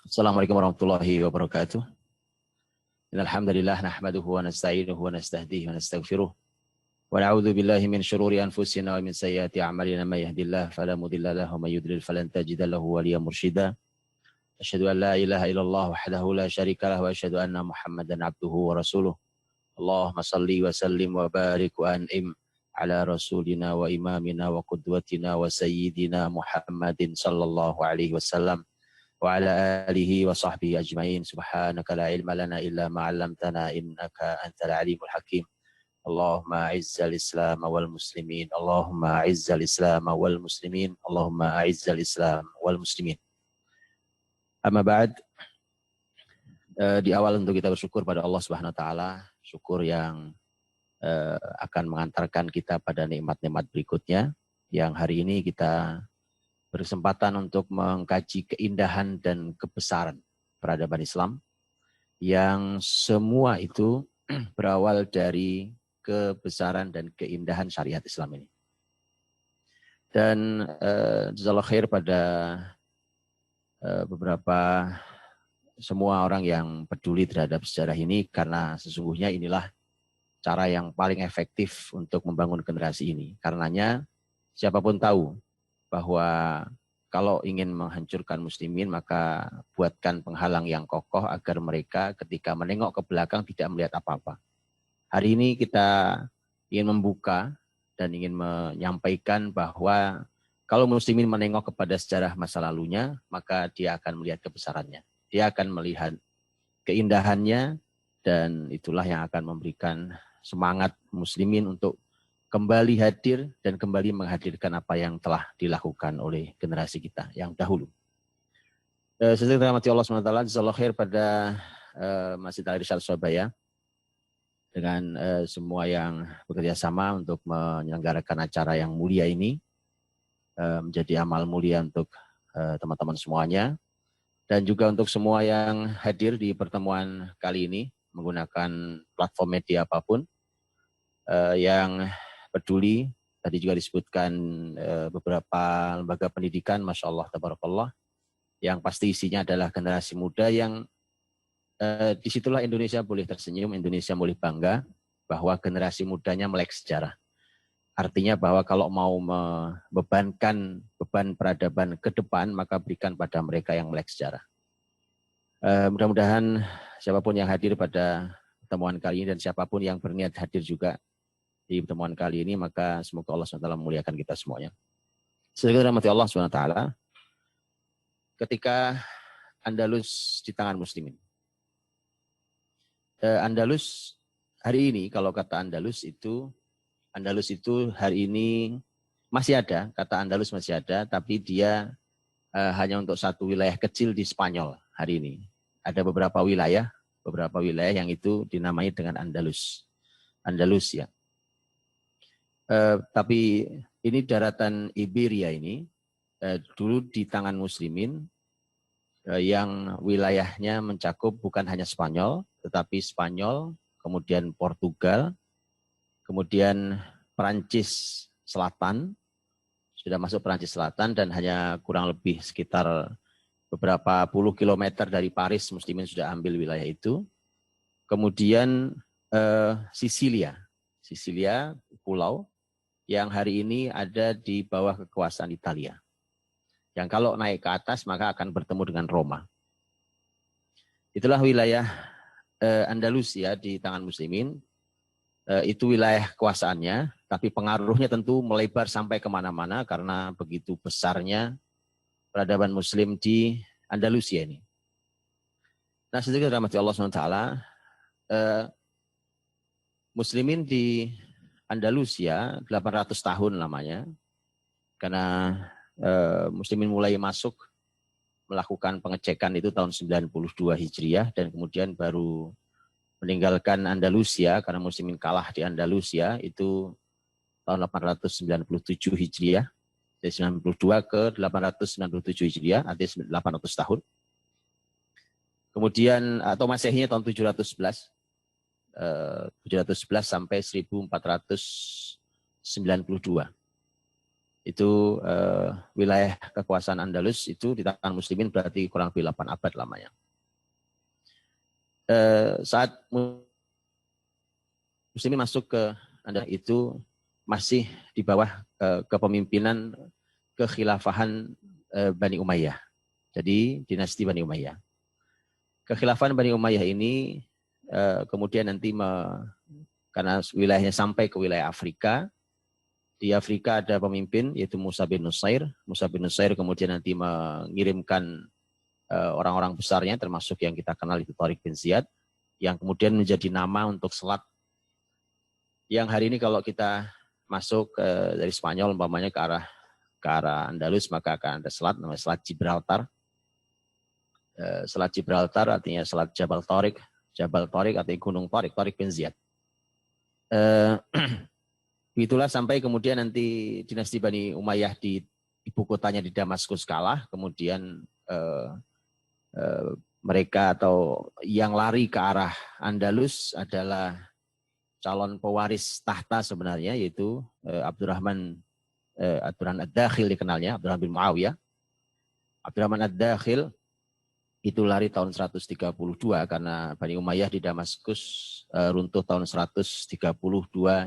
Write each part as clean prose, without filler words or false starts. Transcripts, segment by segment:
Assalamualaikum warahmatullahi wabarakatuh. Innalhamdulillah nahmaduhu wa nasta'inuhu wa nastahdihi wa nastaghfiruh. Wa na'udzu billahi min syururi anfusina wa min sayyiati a'malina may yahdihillahu fala mudilla lahu wa may yudlil falan tajida lahu waliyyan mursyida. Asyhadu an la ilaha illallah wahdahu la syarika lahu wa asyhadu anna Muhammadan abduhu wa rasuluh. Allahumma shalli wa sallim wa barik wa an'im ala rasulina wa imamina wa qudwatina wa sayyidina Muhammadin sallallahu alaihi wasallam wa ala alihi wa sahbihi ajma'in. Subhanaka la ilma lana illa ma 'allamtana innaka antal alimul hakim. Allahumma a'izzal islam wal muslimin. Allahumma a'izzal islam wal muslimin. Allahumma a'izzal islam wal muslimin. Amma ba'd. Di awal untuk kita bersyukur pada Allah Subhanahu wa taala, syukur yang akan mengantarkan kita pada nikmat-nikmat berikutnya, yang hari ini kita berkesempatan untuk mengkaji keindahan dan kebesaran peradaban Islam yang semua itu berawal dari kebesaran dan keindahan syariat Islam ini. Dan jazakallahu khair pada beberapa semua orang yang peduli terhadap sejarah ini, karena sesungguhnya inilah cara yang paling efektif untuk membangun generasi ini. Karenanya siapapun tahu bahwa kalau ingin menghancurkan muslimin, maka buatkan penghalang yang kokoh agar mereka ketika menengok ke belakang tidak melihat apa-apa. Hari ini kita ingin membuka dan ingin menyampaikan bahwa kalau muslimin menengok kepada sejarah masa lalunya, maka dia akan melihat kebesarannya. Dia akan melihat keindahannya, dan itulah yang akan memberikan semangat muslimin untuk kembali hadir dan kembali menghadirkan apa yang telah dilakukan oleh generasi kita yang dahulu. Sesuai rahmati Allah SWT, jazakallahu khair pada Masjid Al-Irsyad Surabaya dengan semua yang bekerja sama untuk menyelenggarakan acara yang mulia ini, menjadi amal mulia untuk teman-teman semuanya, dan juga untuk semua yang hadir di pertemuan kali ini menggunakan platform media apapun yang peduli. Tadi juga disebutkan beberapa lembaga pendidikan, Masya Allah, Tabarakallah, yang pasti isinya adalah generasi muda yang disitulah Indonesia boleh tersenyum, Indonesia boleh bangga bahwa generasi mudanya melek sejarah. Artinya bahwa kalau mau membebankan beban peradaban ke depan, maka berikan pada mereka yang melek sejarah. Mudah-mudahan siapapun yang hadir pada pertemuan kali ini dan siapapun yang berniat hadir juga di pertemuan kali ini, maka semoga Allah SWT memuliakan kita semuanya. Semoga rahmati Allah SWT, ketika Andalus di tangan muslimin. Andalus hari ini, kalau kata Andalus itu hari ini masih ada, kata Andalus masih ada, tapi dia hanya untuk satu wilayah kecil di Spanyol hari ini. Ada beberapa wilayah yang itu dinamai dengan Andalus. Andalus ya. Tapi ini daratan Iberia ini dulu di tangan muslimin, yang wilayahnya mencakup bukan hanya Spanyol, tetapi Spanyol, kemudian Portugal, kemudian Perancis Selatan, sudah masuk Perancis Selatan, dan hanya kurang lebih sekitar beberapa puluh kilometer dari Paris muslimin sudah ambil wilayah itu. Kemudian Sisilia pulau yang hari ini ada di bawah kekuasaan Italia, yang kalau naik ke atas maka akan bertemu dengan Roma. Itulah wilayah Andalusia di tangan muslimin. Itu wilayah kekuasaannya, tapi pengaruhnya tentu melebar sampai kemana-mana karena begitu besarnya peradaban muslim di Andalusia ini. Nah, sedikit rahmati Allah SWT, muslimin di Andalusia 800 tahun lamanya, karena muslimin mulai masuk melakukan pengecekan itu tahun 92 Hijriah, dan kemudian baru meninggalkan Andalusia karena muslimin kalah di Andalusia itu tahun 897 Hijriah, dari 92 ke 897 Hijriah, artinya 800 tahun. Kemudian atau Masehinya tahun 711 sampai 1492. Itu wilayah kekuasaan Andalus itu di tangan Muslimin berarti kurang lebih 8 abad lamanya. Saat Muslimin masuk ke Andalus itu masih di bawah kepemimpinan kekhilafahan Bani Umayyah. Jadi dinasti Bani Umayyah. Kekhilafahan Bani Umayyah ini kemudian nanti karena wilayahnya sampai ke wilayah Afrika. Di Afrika ada pemimpin yaitu Musa bin Nusair. Musa bin Nusair kemudian nanti mengirimkan orang-orang besarnya termasuk yang kita kenal itu Tariq bin Ziyad yang kemudian menjadi nama untuk selat yang hari ini kalau kita masuk dari Spanyol umpamanya ke arah Andalus maka akan ada selat namanya Selat Gibraltar. Selat Gibraltar artinya Selat Jabal Tariq. Jabal Tariq artinya Gunung Tariq, Tariq bin Ziyad. Itulah sampai kemudian nanti dinasti Bani Umayyah di ibu kotanya di Damaskus kalah, kemudian mereka atau yang lari ke arah Andalus adalah calon pewaris tahta sebenarnya yaitu Abdurrahman Ad-Dakhil dikenalnya, Abdurrahman bin Muawiyah. Abdurrahman Ad-Dakhil itu lari tahun 132 karena Bani Umayyah di Damaskus runtuh tahun 132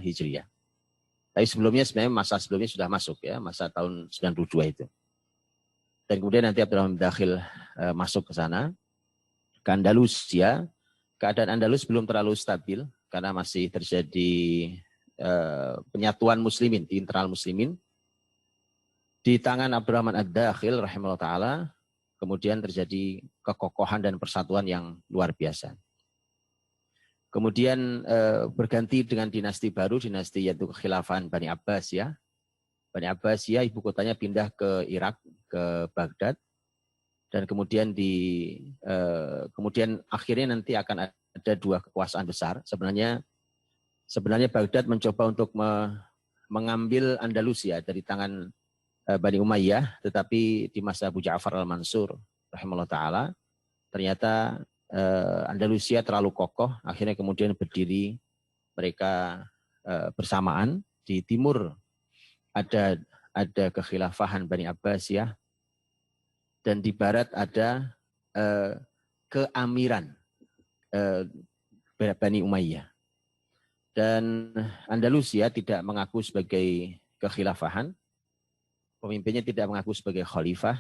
Hijriah. Tapi sebelumnya sebenarnya masa sebelumnya sudah masuk ya, masa tahun 92 itu. Dan kemudian nanti Abdurrahman Dakhil masuk ke sana, ke Andalusia. Keadaan Andalus belum terlalu stabil karena masih terjadi penyatuan muslimin di internal muslimin. Di tangan Abdurrahman Ad-Dakhil rahimahullah ta'ala, kemudian terjadi kekokohan dan persatuan yang luar biasa. Kemudian berganti dengan dinasti baru, dinasti yaitu kekhilafahan Bani Abbasiyah. Bani Abbasiyah ibu kotanya pindah ke Irak, ke Baghdad. Dan kemudian kemudian akhirnya nanti akan ada dua kekuasaan besar. Sebenarnya Baghdad mencoba untuk mengambil Andalusia dari tangan Bani Umayyah, tetapi di masa Abu Ja'far al-Mansur rahimahullah ta'ala, ternyata Andalusia terlalu kokoh, akhirnya kemudian berdiri mereka bersamaan. Di timur ada kekhilafahan Bani Abbasiyah dan di barat ada keamiran Bani Umayyah. Dan Andalusia tidak mengaku sebagai kekhilafahan, pemimpinnya tidak mengaku sebagai khalifah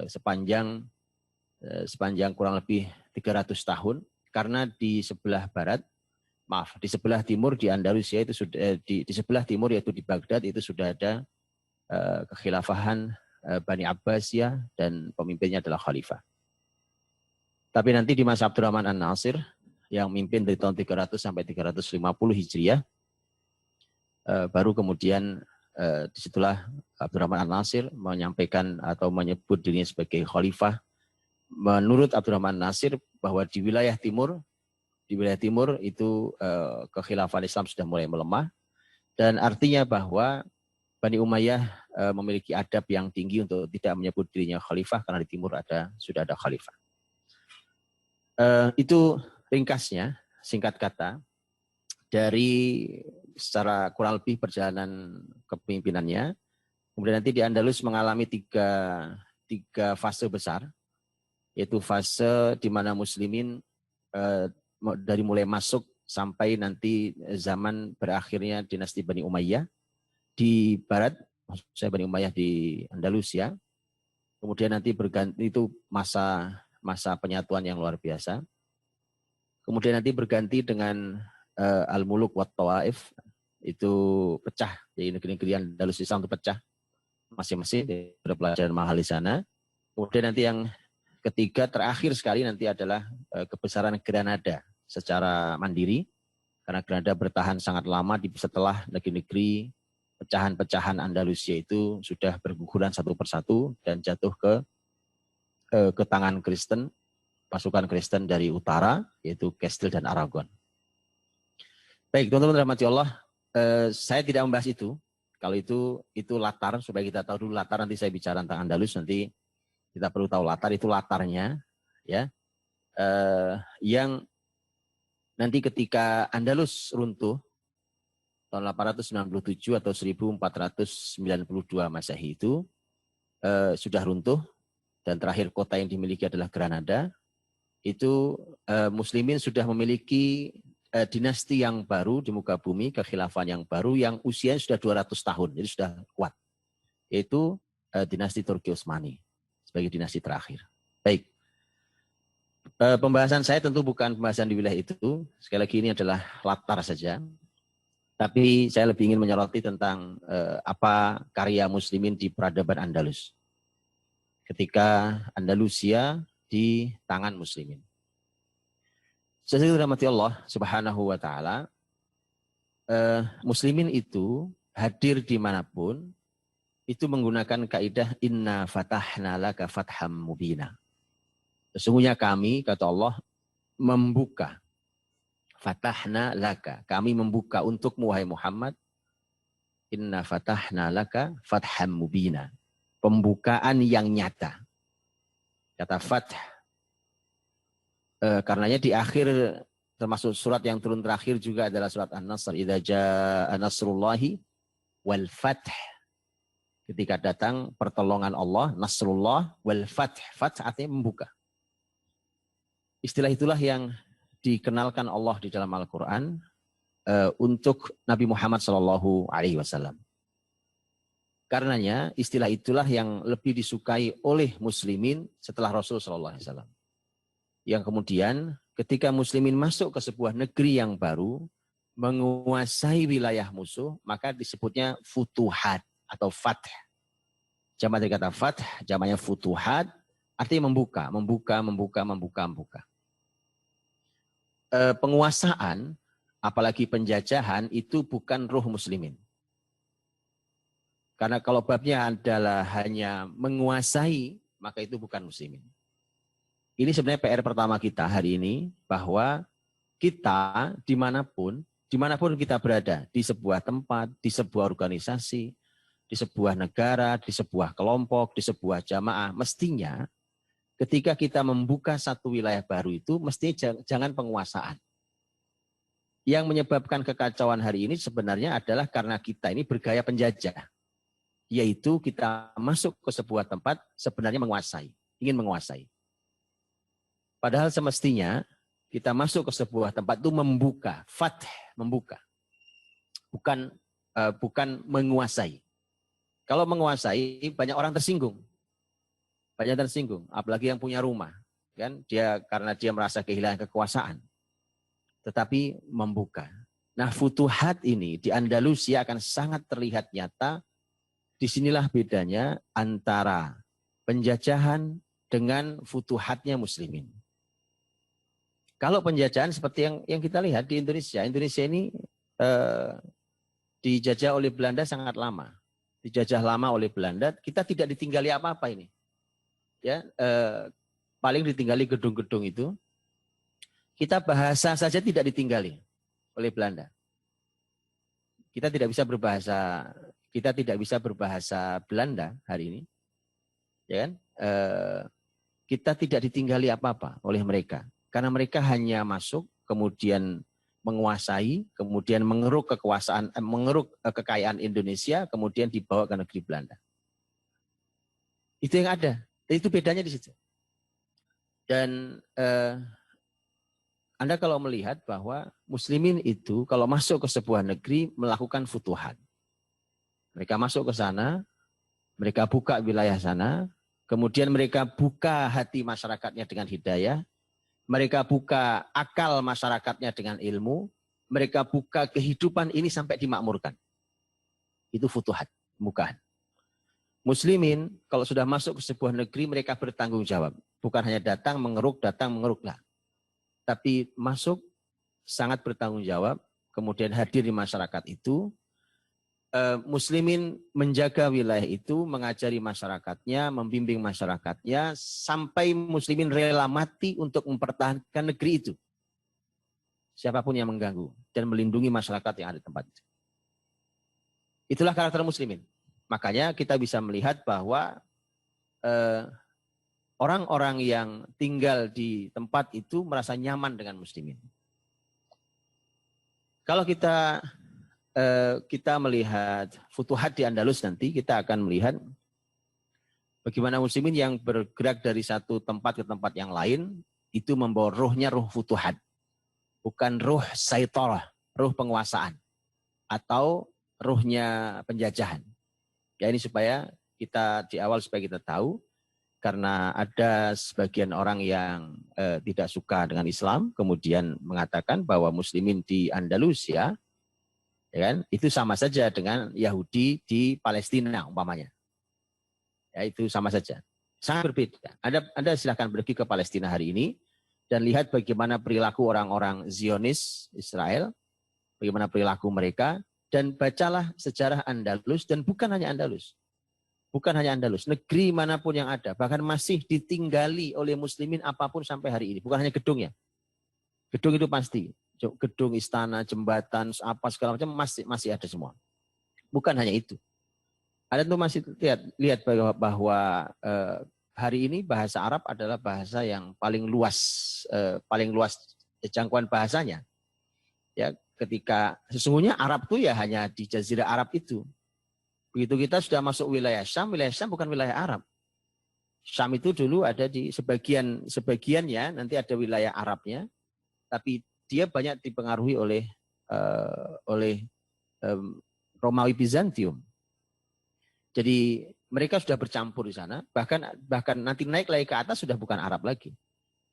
sepanjang kurang lebih 300 tahun, karena di sebelah timur di Andalusia itu sudah di sebelah timur yaitu di Baghdad itu sudah ada kekhilafahan Bani Abbasiyah dan pemimpinnya adalah khalifah. Tapi nanti di masa Abdurrahman An-Nasir yang memimpin dari tahun 300 sampai 350 Hijriah, baru kemudian disitulah Abdurrahman An-Nasir menyampaikan atau menyebut dirinya sebagai khalifah. Menurut Abdurrahman Nasir bahwa di wilayah timur itu kekhilafahan Islam sudah mulai melemah, dan artinya bahwa Bani Umayyah memiliki adab yang tinggi untuk tidak menyebut dirinya khalifah karena di timur sudah ada khalifah. Itu ringkasnya, singkat kata, dari secara kurang lebih perjalanan kepemimpinannya. Kemudian nanti di Andalus mengalami tiga fase besar, yaitu fase di mana muslimin dari mulai masuk sampai nanti zaman berakhirnya dinasti Bani Umayyah di barat, maksud Bani Umayyah di Andalusia. Kemudian nanti berganti itu masa penyatuan yang luar biasa. Kemudian nanti berganti dengan Al-Muluk wa Tawaif, itu pecah, jadi negeri-negeri Andalus Islam itu pecah masing-masing, ada pelajaran mahal di sana. Kemudian nanti yang ketiga terakhir sekali nanti adalah kebesaran Granada secara mandiri, karena Granada bertahan sangat lama setelah negeri-negeri pecahan-pecahan Andalusia itu sudah berguguran satu persatu dan jatuh ke tangan Kristen, pasukan Kristen dari utara yaitu Castile dan Aragon. Baik, teman-teman rahmati Allah, saya tidak membahas itu. Kalau itu latar, supaya kita tahu dulu latar, nanti saya bicara tentang Andalus, nanti kita perlu tahu latar, itu latarnya, ya. Yang nanti ketika Andalus runtuh, tahun 897 atau 1492 Masehi itu sudah runtuh, dan terakhir kota yang dimiliki adalah Granada. Itu Muslimin sudah memiliki dinasti yang baru di muka bumi, kekhilafan yang baru yang usianya sudah 200 tahun, jadi sudah kuat. Yaitu dinasti Turki Utsmani sebagai dinasti terakhir. Baik. Pembahasan saya tentu bukan pembahasan di wilayah itu. Sekali lagi ini adalah latar saja. Tapi saya lebih ingin menyoroti tentang apa karya Muslimin di peradaban Andalus. Ketika Andalusia di tangan Muslimin. Sesuai rahmati Allah Subhanahu wa Ta'ala, Muslimin itu hadir dimanapun, itu menggunakan kaidah inna fatahna laka fatham mubina. Sesungguhnya kami, kata Allah, membuka. Fatahna laka. Kami membuka untukmu, wahai Muhammad. Inna fatahna laka fatham mubina. Pembukaan yang nyata. Kata fath. Karenanya di akhir, termasuk surat yang turun terakhir juga adalah surat An-Nasr. Idza jaa nasrullahi wal fath. Ketika datang pertolongan Allah, nasrullah wal fath. Fath artinya membuka. Istilah itulah yang dikenalkan Allah di dalam Al-Quran untuk Nabi Muhammad SAW. Karenanya istilah itulah yang lebih disukai oleh Muslimin setelah Rasul SAW. Yang kemudian ketika Muslimin masuk ke sebuah negeri yang baru, menguasai wilayah musuh, maka disebutnya futuhat atau fath. Jamak dari kata fath, jamaknya futuhat, artinya membuka. Penguasaan, apalagi penjajahan, itu bukan ruh Muslimin. Karena kalau babnya adalah hanya menguasai, maka itu bukan Muslimin. Ini sebenarnya PR pertama kita hari ini, bahwa kita dimanapun kita berada, di sebuah tempat, di sebuah organisasi, di sebuah negara, di sebuah kelompok, di sebuah jamaah, mestinya ketika kita membuka satu wilayah baru itu, mestinya jangan penguasaan. Yang menyebabkan kekacauan hari ini sebenarnya adalah karena kita ini bergaya penjajah. Yaitu kita masuk ke sebuah tempat sebenarnya menguasai, ingin menguasai. Padahal semestinya kita masuk ke sebuah tempat itu membuka, fath, membuka. Bukan menguasai. Kalau menguasai, banyak orang tersinggung. Apalagi yang punya rumah, kan? Karena dia merasa kehilangan kekuasaan. Tetapi membuka. Nah, futuhat ini di Andalusia akan sangat terlihat nyata. Disinilah bedanya antara penjajahan dengan futuhatnya Muslimin. Kalau penjajahan seperti yang kita lihat di Indonesia, Indonesia ini dijajah oleh Belanda sangat lama. Dijajah lama oleh Belanda, kita tidak ditinggali apa-apa ini. Ya, paling ditinggali gedung-gedung itu. Kita bahasa saja tidak ditinggali oleh Belanda. Kita tidak bisa berbahasa Belanda hari ini. Ya kan? Kita tidak ditinggali apa-apa oleh mereka. Karena mereka hanya masuk, kemudian menguasai, kemudian mengeruk kekayaan Indonesia, kemudian dibawa ke negeri Belanda. Itu yang ada. Itu bedanya di situ. Dan Anda kalau melihat bahwa Muslimin itu kalau masuk ke sebuah negeri melakukan futuhat. Mereka masuk ke sana, mereka buka wilayah sana, kemudian mereka buka hati masyarakatnya dengan hidayah, mereka buka akal masyarakatnya dengan ilmu, mereka buka kehidupan ini sampai dimakmurkan. Itu futuhat, pembukaan. Muslimin kalau sudah masuk ke sebuah negeri mereka bertanggung jawab. Bukan hanya datang mengeruklah. Tapi masuk sangat bertanggung jawab, kemudian hadir di masyarakat itu. Muslimin menjaga wilayah itu, mengajari masyarakatnya, membimbing masyarakatnya, sampai Muslimin rela mati untuk mempertahankan negeri itu. Siapapun yang mengganggu dan melindungi masyarakat yang ada di tempat itu. Itulah karakter Muslimin. Makanya kita bisa melihat bahwa orang-orang yang tinggal di tempat itu merasa nyaman dengan Muslimin. Kalau kita kita melihat Futuhat di Andalus nanti, kita akan melihat bagaimana muslimin yang bergerak dari satu tempat ke tempat yang lain, itu membawa ruhnya ruh Futuhat. Bukan ruh Saitarah, ruh penguasaan. Atau ruhnya penjajahan. Ya ini supaya kita di awal supaya kita tahu, karena ada sebagian orang yang tidak suka dengan Islam, kemudian mengatakan bahwa muslimin di Andalusia, ya kan, itu sama saja dengan Yahudi di Palestina umpamanya. Ya itu sama saja. Sangat berbeda. Anda silahkan pergi ke Palestina hari ini dan lihat bagaimana perilaku orang-orang Zionis Israel, bagaimana perilaku mereka, dan bacalah sejarah Andalus, dan bukan hanya Andalus. Bukan hanya Andalus, negeri manapun yang ada, bahkan masih ditinggali oleh muslimin apapun sampai hari ini. Bukan hanya gedungnya. Gedung itu pasti. Gedung, istana, jembatan, apa segala macam masih ada semua. Bukan hanya itu. Anda tuh masih lihat bahwa hari ini bahasa Arab adalah bahasa yang paling luas jangkauan bahasanya. Ya, ketika sesungguhnya Arab tuh ya hanya di Jazirah Arab itu. Begitu kita sudah masuk wilayah Syam bukan wilayah Arab. Syam itu dulu ada di sebagiannya, nanti ada wilayah Arabnya, tapi dia banyak dipengaruhi oleh Romawi Bizantium. Jadi mereka sudah bercampur di sana, bahkan nanti naik lagi ke atas sudah bukan Arab lagi.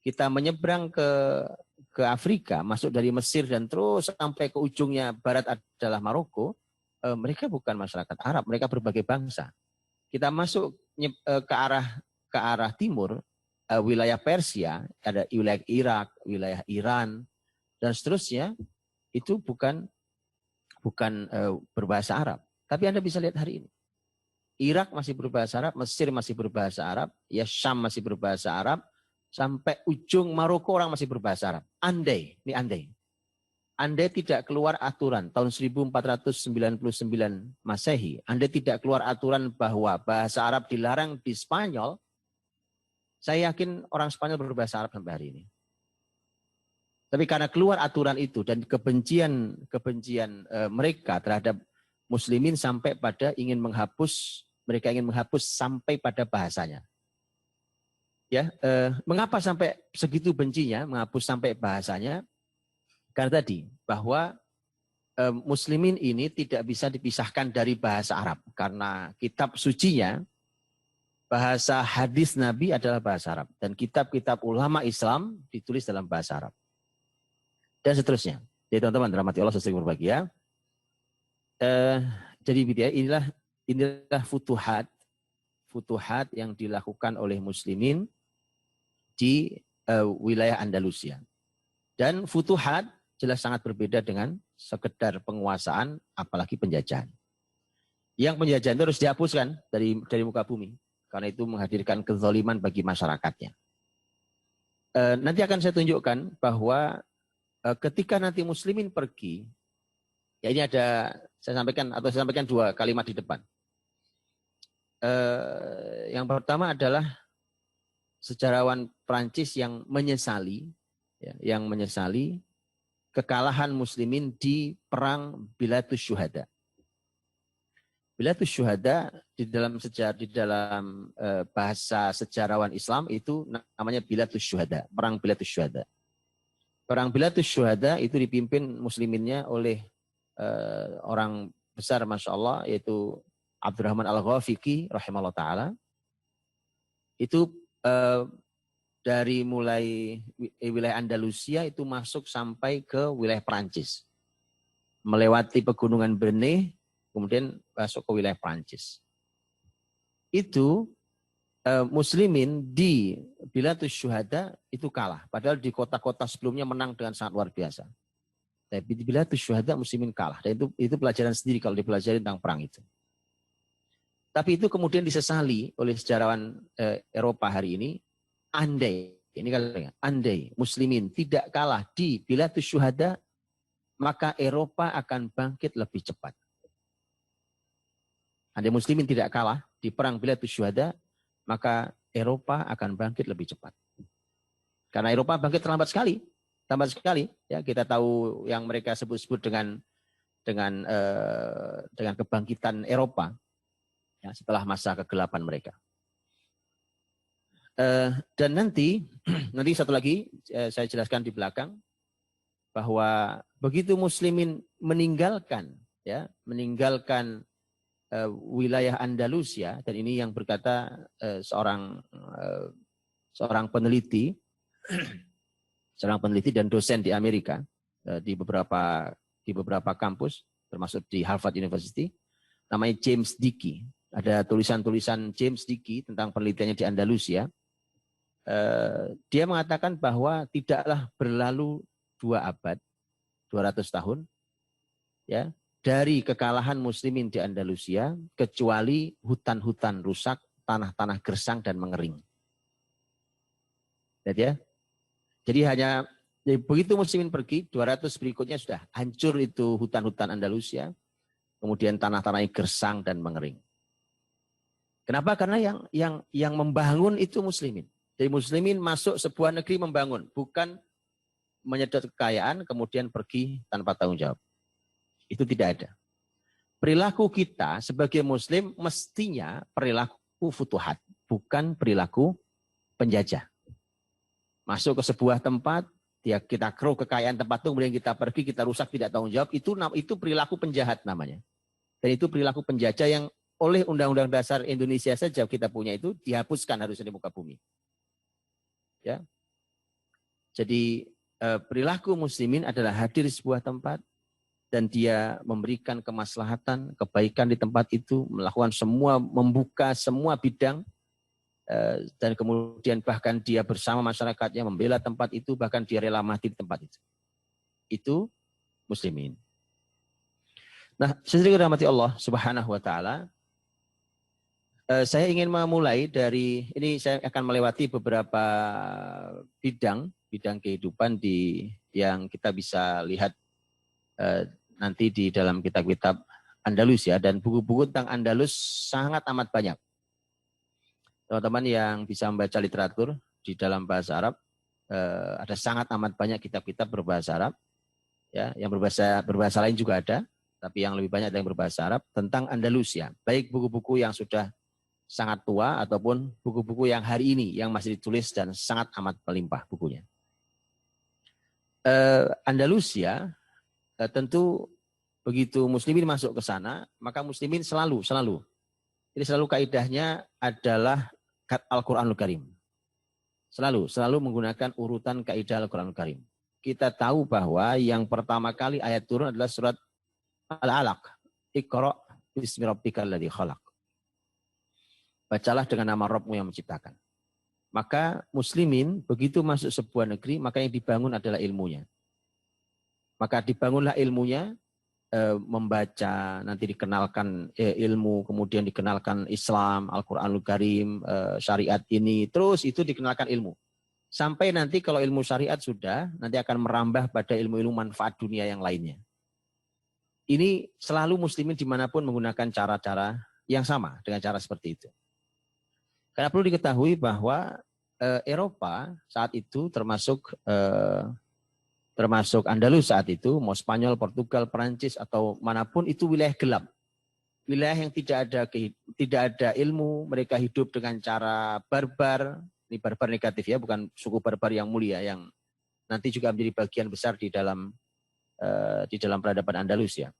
Kita menyeberang ke Afrika, masuk dari Mesir dan terus sampai ke ujungnya barat adalah Maroko. Mereka bukan masyarakat Arab, mereka berbagai bangsa. Kita masuk ke arah timur, wilayah Persia, ada wilayah Irak, wilayah Iran, dan seterusnya, itu bukan berbahasa Arab. Tapi Anda bisa lihat hari ini. Irak masih berbahasa Arab, Mesir masih berbahasa Arab, ya Syam masih berbahasa Arab, sampai ujung Maroko orang masih berbahasa Arab. Andai tidak keluar aturan tahun 1499 Masehi, Andai tidak keluar aturan bahwa bahasa Arab dilarang di Spanyol, saya yakin orang Spanyol berbahasa Arab sampai hari ini. Tapi karena keluar aturan itu dan kebencian mereka terhadap muslimin sampai pada mereka ingin menghapus sampai pada bahasanya. Ya, mengapa sampai segitu bencinya menghapus sampai bahasanya? Karena tadi bahwa muslimin ini tidak bisa dipisahkan dari bahasa Arab karena kitab sucinya, bahasa hadis Nabi adalah bahasa Arab dan kitab-kitab ulama Islam ditulis dalam bahasa Arab dan seterusnya. Jadi teman-teman rahmati Allah sesering berbahagia. Jadi inilah futuhat yang dilakukan oleh muslimin di wilayah Andalusia. Dan futuhat jelas sangat berbeda dengan sekedar penguasaan, apalagi penjajahan. Yang penjajahan itu harus dihapuskan dari muka bumi, karena itu menghadirkan kezaliman bagi masyarakatnya. Nanti akan saya tunjukkan bahwa ketika nanti muslimin pergi, ya ini saya sampaikan dua kalimat di depan. Yang pertama adalah sejarawan Prancis yang menyesali kekalahan muslimin di perang Bilatus Syuhada. Bilatus Syuhada di dalam bahasa sejarawan Islam itu namanya Bilatus Syuhada, perang Bilatus Syuhada. Perang Bilatus Syuhada itu dipimpin musliminnya oleh orang besar Masya Allah, yaitu Abdurrahman Al-Ghafiqi rahimahullah ta'ala. Itu dari mulai wilayah Andalusia itu masuk sampai ke wilayah Perancis. Melewati pegunungan Breneh, kemudian masuk ke wilayah Perancis. Itu muslimin di Bilatus Syuhada itu kalah. Padahal di kota-kota sebelumnya menang dengan sangat luar biasa. Tapi di Bilatus Syuhada muslimin kalah. Dan itu pelajaran sendiri kalau dipelajari tentang perang itu. Tapi itu kemudian disesali oleh sejarawan Eropa hari ini. Andai muslimin tidak kalah di Bilatus Syuhada, maka Eropa akan bangkit lebih cepat. Andai muslimin tidak kalah di perang Bilatus Syuhada, maka Eropa akan bangkit lebih cepat. Karena Eropa bangkit terlambat sekali. Ya, kita tahu yang mereka sebut-sebut dengan dengan kebangkitan Eropa ya, setelah masa kegelapan mereka. Dan nanti satu lagi saya jelaskan di belakang bahwa begitu muslimin meninggalkan wilayah Andalusia, dan ini yang berkata seorang peneliti dan dosen di Amerika di beberapa kampus termasuk di Harvard University, namanya James Dickey. Ada tulisan-tulisan James Dickey tentang penelitiannya di Andalusia. Dia mengatakan bahwa tidaklah berlalu 2 abad, 200 tahun, ya, dari kekalahan muslimin di Andalusia, kecuali hutan-hutan rusak, tanah-tanah gersang dan mengering. Lihat ya. Jadi begitu muslimin pergi, 200 berikutnya sudah hancur itu hutan-hutan Andalusia, kemudian tanah-tanahnya gersang dan mengering. Kenapa? Karena yang membangun itu muslimin. Jadi muslimin masuk sebuah negeri membangun, bukan menyedot kekayaan kemudian pergi tanpa tanggung jawab. Itu tidak ada. Perilaku kita sebagai muslim mestinya perilaku futuhat, bukan perilaku penjajah. Masuk ke sebuah tempat, kita keruk kekayaan tempat itu, kemudian kita pergi, kita rusak, tidak tanggung jawab, itu perilaku penjahat namanya. Dan itu perilaku penjajah yang oleh Undang-Undang Dasar Indonesia saja kita punya itu dihapuskan harusnya di muka bumi. Ya. Jadi perilaku muslimin adalah hadir di sebuah tempat dan dia memberikan kemaslahatan, kebaikan di tempat itu, melakukan membuka semua bidang, dan kemudian bahkan dia bersama masyarakatnya membela tempat itu, bahkan dia rela mati di tempat itu. Itu muslimin. Nah, saudara dirahmati Allah Subhanahu wa taala, saya ingin memulai dari ini, saya akan melewati beberapa bidang kehidupan yang kita bisa lihat nanti di dalam kitab-kitab Andalus ya, dan buku-buku tentang Andalus sangat amat banyak. Teman-teman yang bisa membaca literatur di dalam bahasa Arab, ada sangat amat banyak kitab-kitab berbahasa Arab, ya, yang berbahasa lain juga ada, tapi yang lebih banyak adalah yang berbahasa Arab tentang Andalusia, baik buku-buku yang sudah sangat tua ataupun buku-buku yang hari ini yang masih ditulis dan sangat amat melimpah bukunya. Andalusia tentu begitu muslimin masuk ke sana, maka muslimin selalu kaidahnya adalah Al-Quranul Karim. Selalu menggunakan urutan kaidah Al-Quranul Karim. Kita tahu bahwa yang pertama kali ayat turun adalah surat Al-Alaq. Iqra' bismi rabbikal ladzi khalaq. Bacalah dengan nama Rabbmu yang menciptakan. Maka muslimin begitu masuk sebuah negeri, maka yang dibangun adalah ilmunya. Maka dibangunlah ilmunya, membaca, nanti dikenalkan ilmu, kemudian dikenalkan Islam, Al-Quranul Karim, syariat ini, terus itu dikenalkan ilmu. Sampai nanti kalau ilmu syariat sudah, nanti akan merambah pada ilmu-ilmu manfaat dunia yang lainnya. Ini selalu muslimin dimanapun menggunakan cara-cara yang sama dengan cara seperti itu. Karena perlu diketahui bahwa Eropa saat itu termasuk Andalus saat itu, mau Spanyol, Portugal, Perancis atau manapun, itu wilayah gelap. Wilayah yang tidak ada ilmu, mereka hidup dengan cara barbar. Ini barbar negatif ya, bukan suku barbar yang mulia yang nanti juga menjadi bagian besar di dalam peradaban Andalus ya.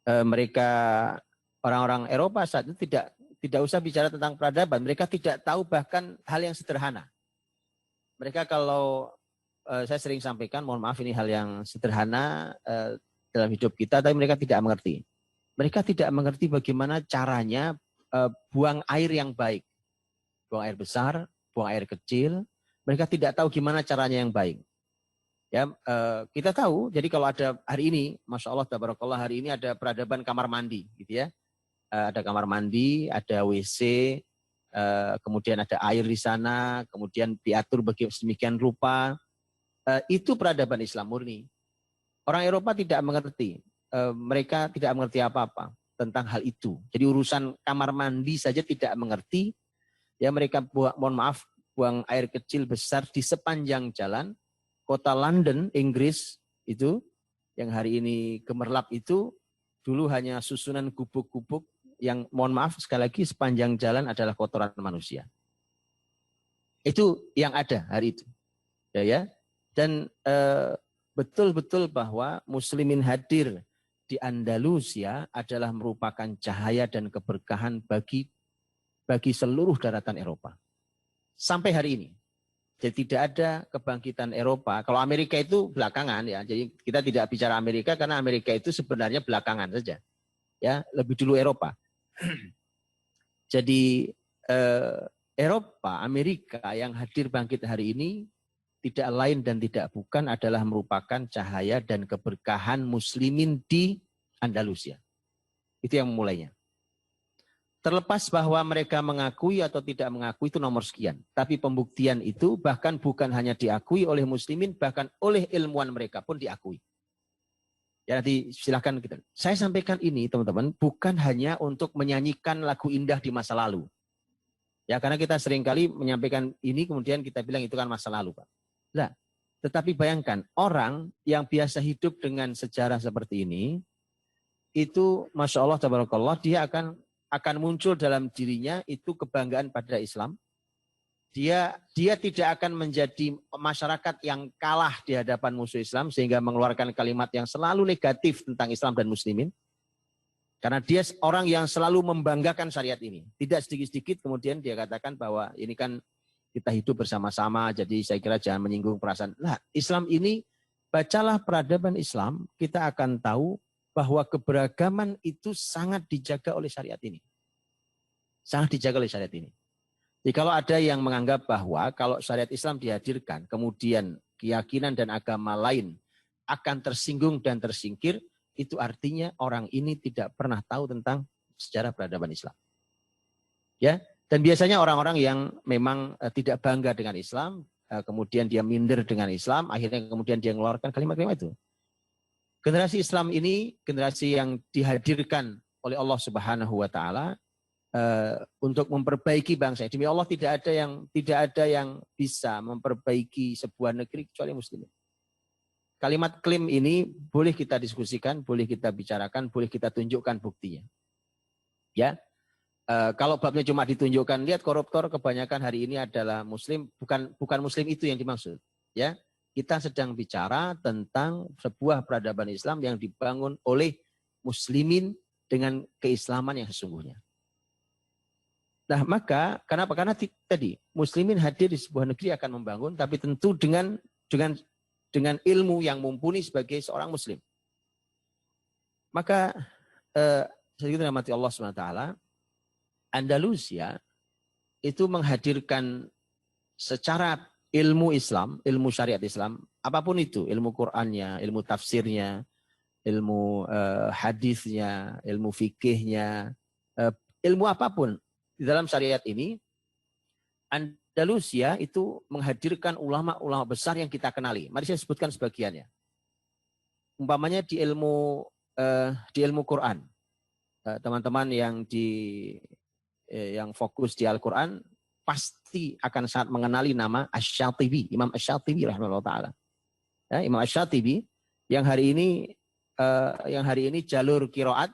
Mereka orang-orang Eropa saat itu tidak usah bicara tentang peradaban, mereka tidak tahu bahkan hal yang sederhana. Mereka kalau saya sering sampaikan, mohon maaf ini hal yang sederhana dalam hidup kita, tapi mereka tidak mengerti. Mereka tidak mengerti bagaimana caranya buang air yang baik. Buang air besar, buang air kecil. Mereka tidak tahu gimana caranya yang baik. Ya, kita tahu, jadi kalau ada hari ini, Masya Allah, tabarakallah, hari ini ada peradaban kamar mandi, gitu ya. Ada kamar mandi, ada WC, kemudian ada air di sana, kemudian diatur sedemikian rupa. Itu peradaban Islam murni. Orang Eropa tidak mengerti, mereka tidak mengerti apa-apa tentang hal itu. Jadi urusan kamar mandi saja tidak mengerti. Ya, mereka buang air kecil besar di sepanjang jalan. Kota London, Inggris itu, yang hari ini gemerlap itu dulu hanya susunan gubuk-gubuk yang mohon maaf sekali lagi sepanjang jalan adalah kotoran manusia. Itu yang ada hari itu. Ya. Dan betul-betul bahwa muslimin hadir di Andalusia adalah merupakan cahaya dan keberkahan bagi seluruh daratan Eropa. Sampai hari ini. Jadi tidak ada kebangkitan Eropa. Kalau Amerika itu belakangan ya. Jadi kita tidak bicara Amerika karena Amerika itu sebenarnya belakangan saja. Ya, lebih dulu Eropa. Jadi Eropa, Amerika yang hadir bangkit hari ini tidak lain dan tidak bukan adalah merupakan cahaya dan keberkahan muslimin di Andalusia. Itu yang memulainya. Terlepas bahwa mereka mengakui atau tidak mengakui itu nomor sekian. Tapi pembuktian itu bahkan bukan hanya diakui oleh muslimin, bahkan oleh ilmuwan mereka pun diakui. Ya nanti silakan kita. Saya sampaikan ini teman-teman bukan hanya untuk menyanyikan lagu indah di masa lalu. Ya karena kita seringkali menyampaikan ini kemudian kita bilang itu kan masa lalu Pak. Nah, tetapi bayangkan orang yang biasa hidup dengan sejarah seperti ini, itu Masya Allah, tabarakallah, dia akan muncul dalam dirinya itu kebanggaan pada Islam. Dia tidak akan menjadi masyarakat yang kalah di hadapan musuh Islam sehingga mengeluarkan kalimat yang selalu negatif tentang Islam dan muslimin. Karena dia orang yang selalu membanggakan syariat ini. Tidak sedikit-sedikit kemudian dia katakan bahwa ini kan kita hidup bersama-sama, jadi saya kira jangan menyinggung perasaan. Nah, Islam ini, bacalah peradaban Islam, kita akan tahu bahwa keberagaman itu sangat dijaga oleh syariat ini. Sangat dijaga oleh syariat ini. Jadi kalau ada yang menganggap bahwa kalau syariat Islam dihadirkan, kemudian keyakinan dan agama lain akan tersinggung dan tersingkir, itu artinya orang ini tidak pernah tahu tentang sejarah peradaban Islam. Ya, dan biasanya orang-orang yang memang tidak bangga dengan Islam, kemudian dia minder dengan Islam, akhirnya kemudian dia mengeluarkan kalimat-kalimat itu. Generasi Islam ini generasi yang dihadirkan oleh Allah Subhanahu wa taala untuk memperbaiki bangsa. Demi Allah tidak ada yang bisa memperbaiki sebuah negeri kecuali muslimin. Kalimat klaim ini boleh kita diskusikan, boleh kita bicarakan, boleh kita tunjukkan buktinya. Ya, kalau babnya cuma ditunjukkan, lihat koruptor kebanyakan hari ini adalah muslim, bukan muslim itu yang dimaksud. Ya, kita sedang bicara tentang sebuah peradaban Islam yang dibangun oleh muslimin dengan keislaman yang sesungguhnya. Nah, maka kenapa? Karena tadi muslimin hadir di sebuah negeri akan membangun, tapi tentu dengan ilmu yang mumpuni sebagai seorang muslim. Maka sedikit rahmati Allah SWT, Andalusia itu menghadirkan secara ilmu Islam, ilmu syariat Islam, apapun itu, ilmu Qur'annya, ilmu tafsirnya, ilmu hadisnya, ilmu fikihnya, ilmu apapun di dalam syariat ini, Andalusia itu menghadirkan ulama-ulama besar yang kita kenali. Mari saya sebutkan sebagiannya. Umpamanya di ilmu Quran, teman-teman yang fokus di Al-Quran pasti akan sangat mengenali nama Asy-Syatibi, Imam Asy-Syatibi rahimahullah taala. Ya, Imam Asy-Syatibi yang hari ini jalur qiraat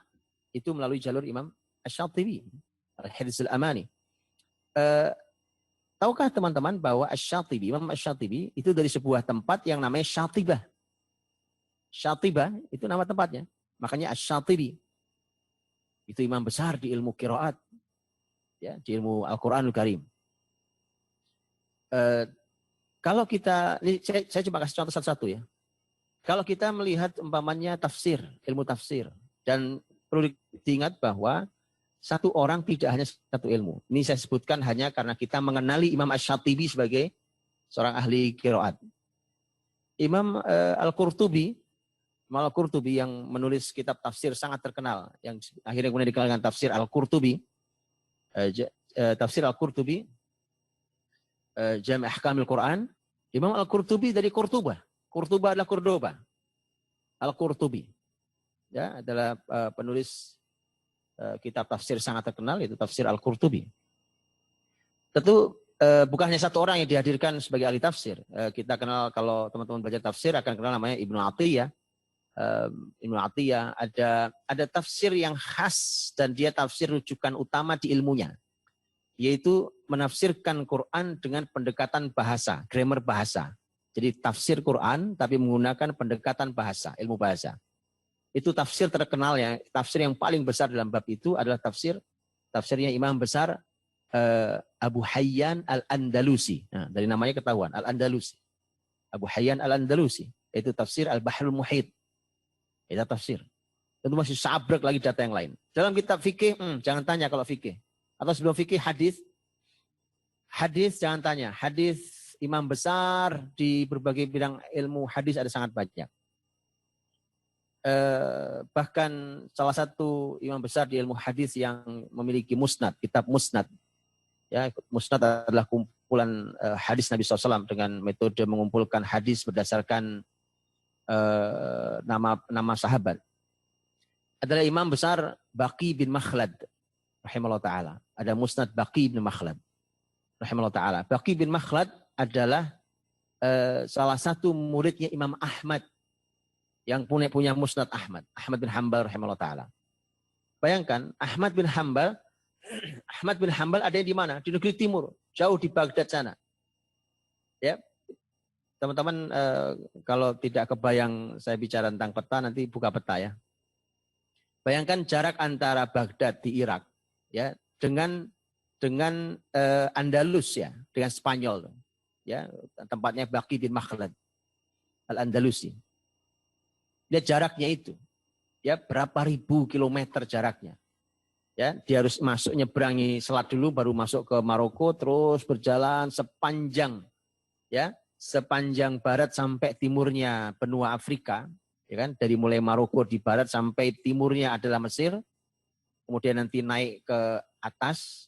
itu melalui jalur Imam Asy-Syatibi, Al-Hifdzul Amani. Tahukah teman-teman bahwa Asy-Syatibi, Imam Asy-Syatibi itu dari sebuah tempat yang namanya Syatibah. Syatibah itu nama tempatnya. Makanya Asy-Syatibi. Itu imam besar di ilmu qiraat. Ya, di ilmu Al-Quranul Karim. Kalau kita, ini saya cuma kasih contoh satu-satu ya. Kalau kita melihat umpamanya tafsir, ilmu tafsir. Dan perlu diingat bahwa satu orang tidak hanya satu ilmu. Ini saya sebutkan hanya karena kita mengenali Imam Asy-Syatibi sebagai seorang ahli qiraat. Imam Al-Qurtubi yang menulis kitab tafsir sangat terkenal, yang akhirnya kemudian dikenalkan tafsir Al-Qurtubi, tafsir Al-Qurtubi, Jami' Ahkamil Quran. Imam Al-Qurtubi dari Cordoba. Cordoba adalah Cordoba. Al-Qurtubi ya adalah penulis kitab tafsir sangat terkenal, itu tafsir Al-Qurtubi. Tentu bukan hanya satu orang yang dihadirkan sebagai ahli tafsir. Kita kenal, kalau teman-teman belajar tafsir akan kenal namanya Ibnu Athiyah. Ibnu Atiyah, ada tafsir yang khas dan dia tafsir rujukan utama di ilmunya, yaitu menafsirkan Quran dengan pendekatan bahasa, grammar bahasa. Jadi tafsir Quran tapi menggunakan pendekatan bahasa, ilmu bahasa. Itu tafsir terkenal ya, tafsir yang paling besar dalam bab itu adalah tafsirnya Imam besar Abu Hayyan Al-Andalusi. Nah, dari namanya ketahuan, Al-Andalusi. Abu Hayyan Al-Andalusi. Itu tafsir Al-Bahrul Muhit. Itu tafsir. Tentu masih sabrek lagi data yang lain. Dalam kitab fikih, jangan tanya kalau fikih. Atau sebelum fikih, hadis. Hadis jangan tanya. Hadis imam besar di berbagai bidang ilmu hadis ada sangat banyak. Bahkan salah satu imam besar di ilmu hadis yang memiliki musnad, kitab musnad. Ya, musnad adalah kumpulan hadis Nabi SAW dengan metode mengumpulkan hadis berdasarkan nama sahabat. Adalah imam besar Baqi bin Makhlad rahimahullah ta'ala. Ada musnad Baqi bin Makhlad rahimahullah ta'ala. Baqi bin Makhlad adalah salah satu muridnya Imam Ahmad yang punya musnad Ahmad bin Hanbal rahimahullah ta'ala. Bayangkan Ahmad bin Hanbal ada di mana? Di negeri timur, jauh di Baghdad sana. Ya, teman-teman kalau tidak kebayang saya bicara tentang peta, nanti buka peta ya. Bayangkan jarak antara Baghdad di Irak, ya, dengan Andalus ya, dengan Spanyol, ya, tempatnya Baqi bin Makhlad Al-Andalusi. Lihat jaraknya itu, ya, berapa ribu kilometer jaraknya. Ya, dia harus masuk nyebrangi selat dulu baru masuk ke Maroko, terus berjalan sepanjang barat sampai timurnya benua Afrika, ya kan? Dari mulai Maroko di barat sampai timurnya adalah Mesir. Kemudian nanti naik ke atas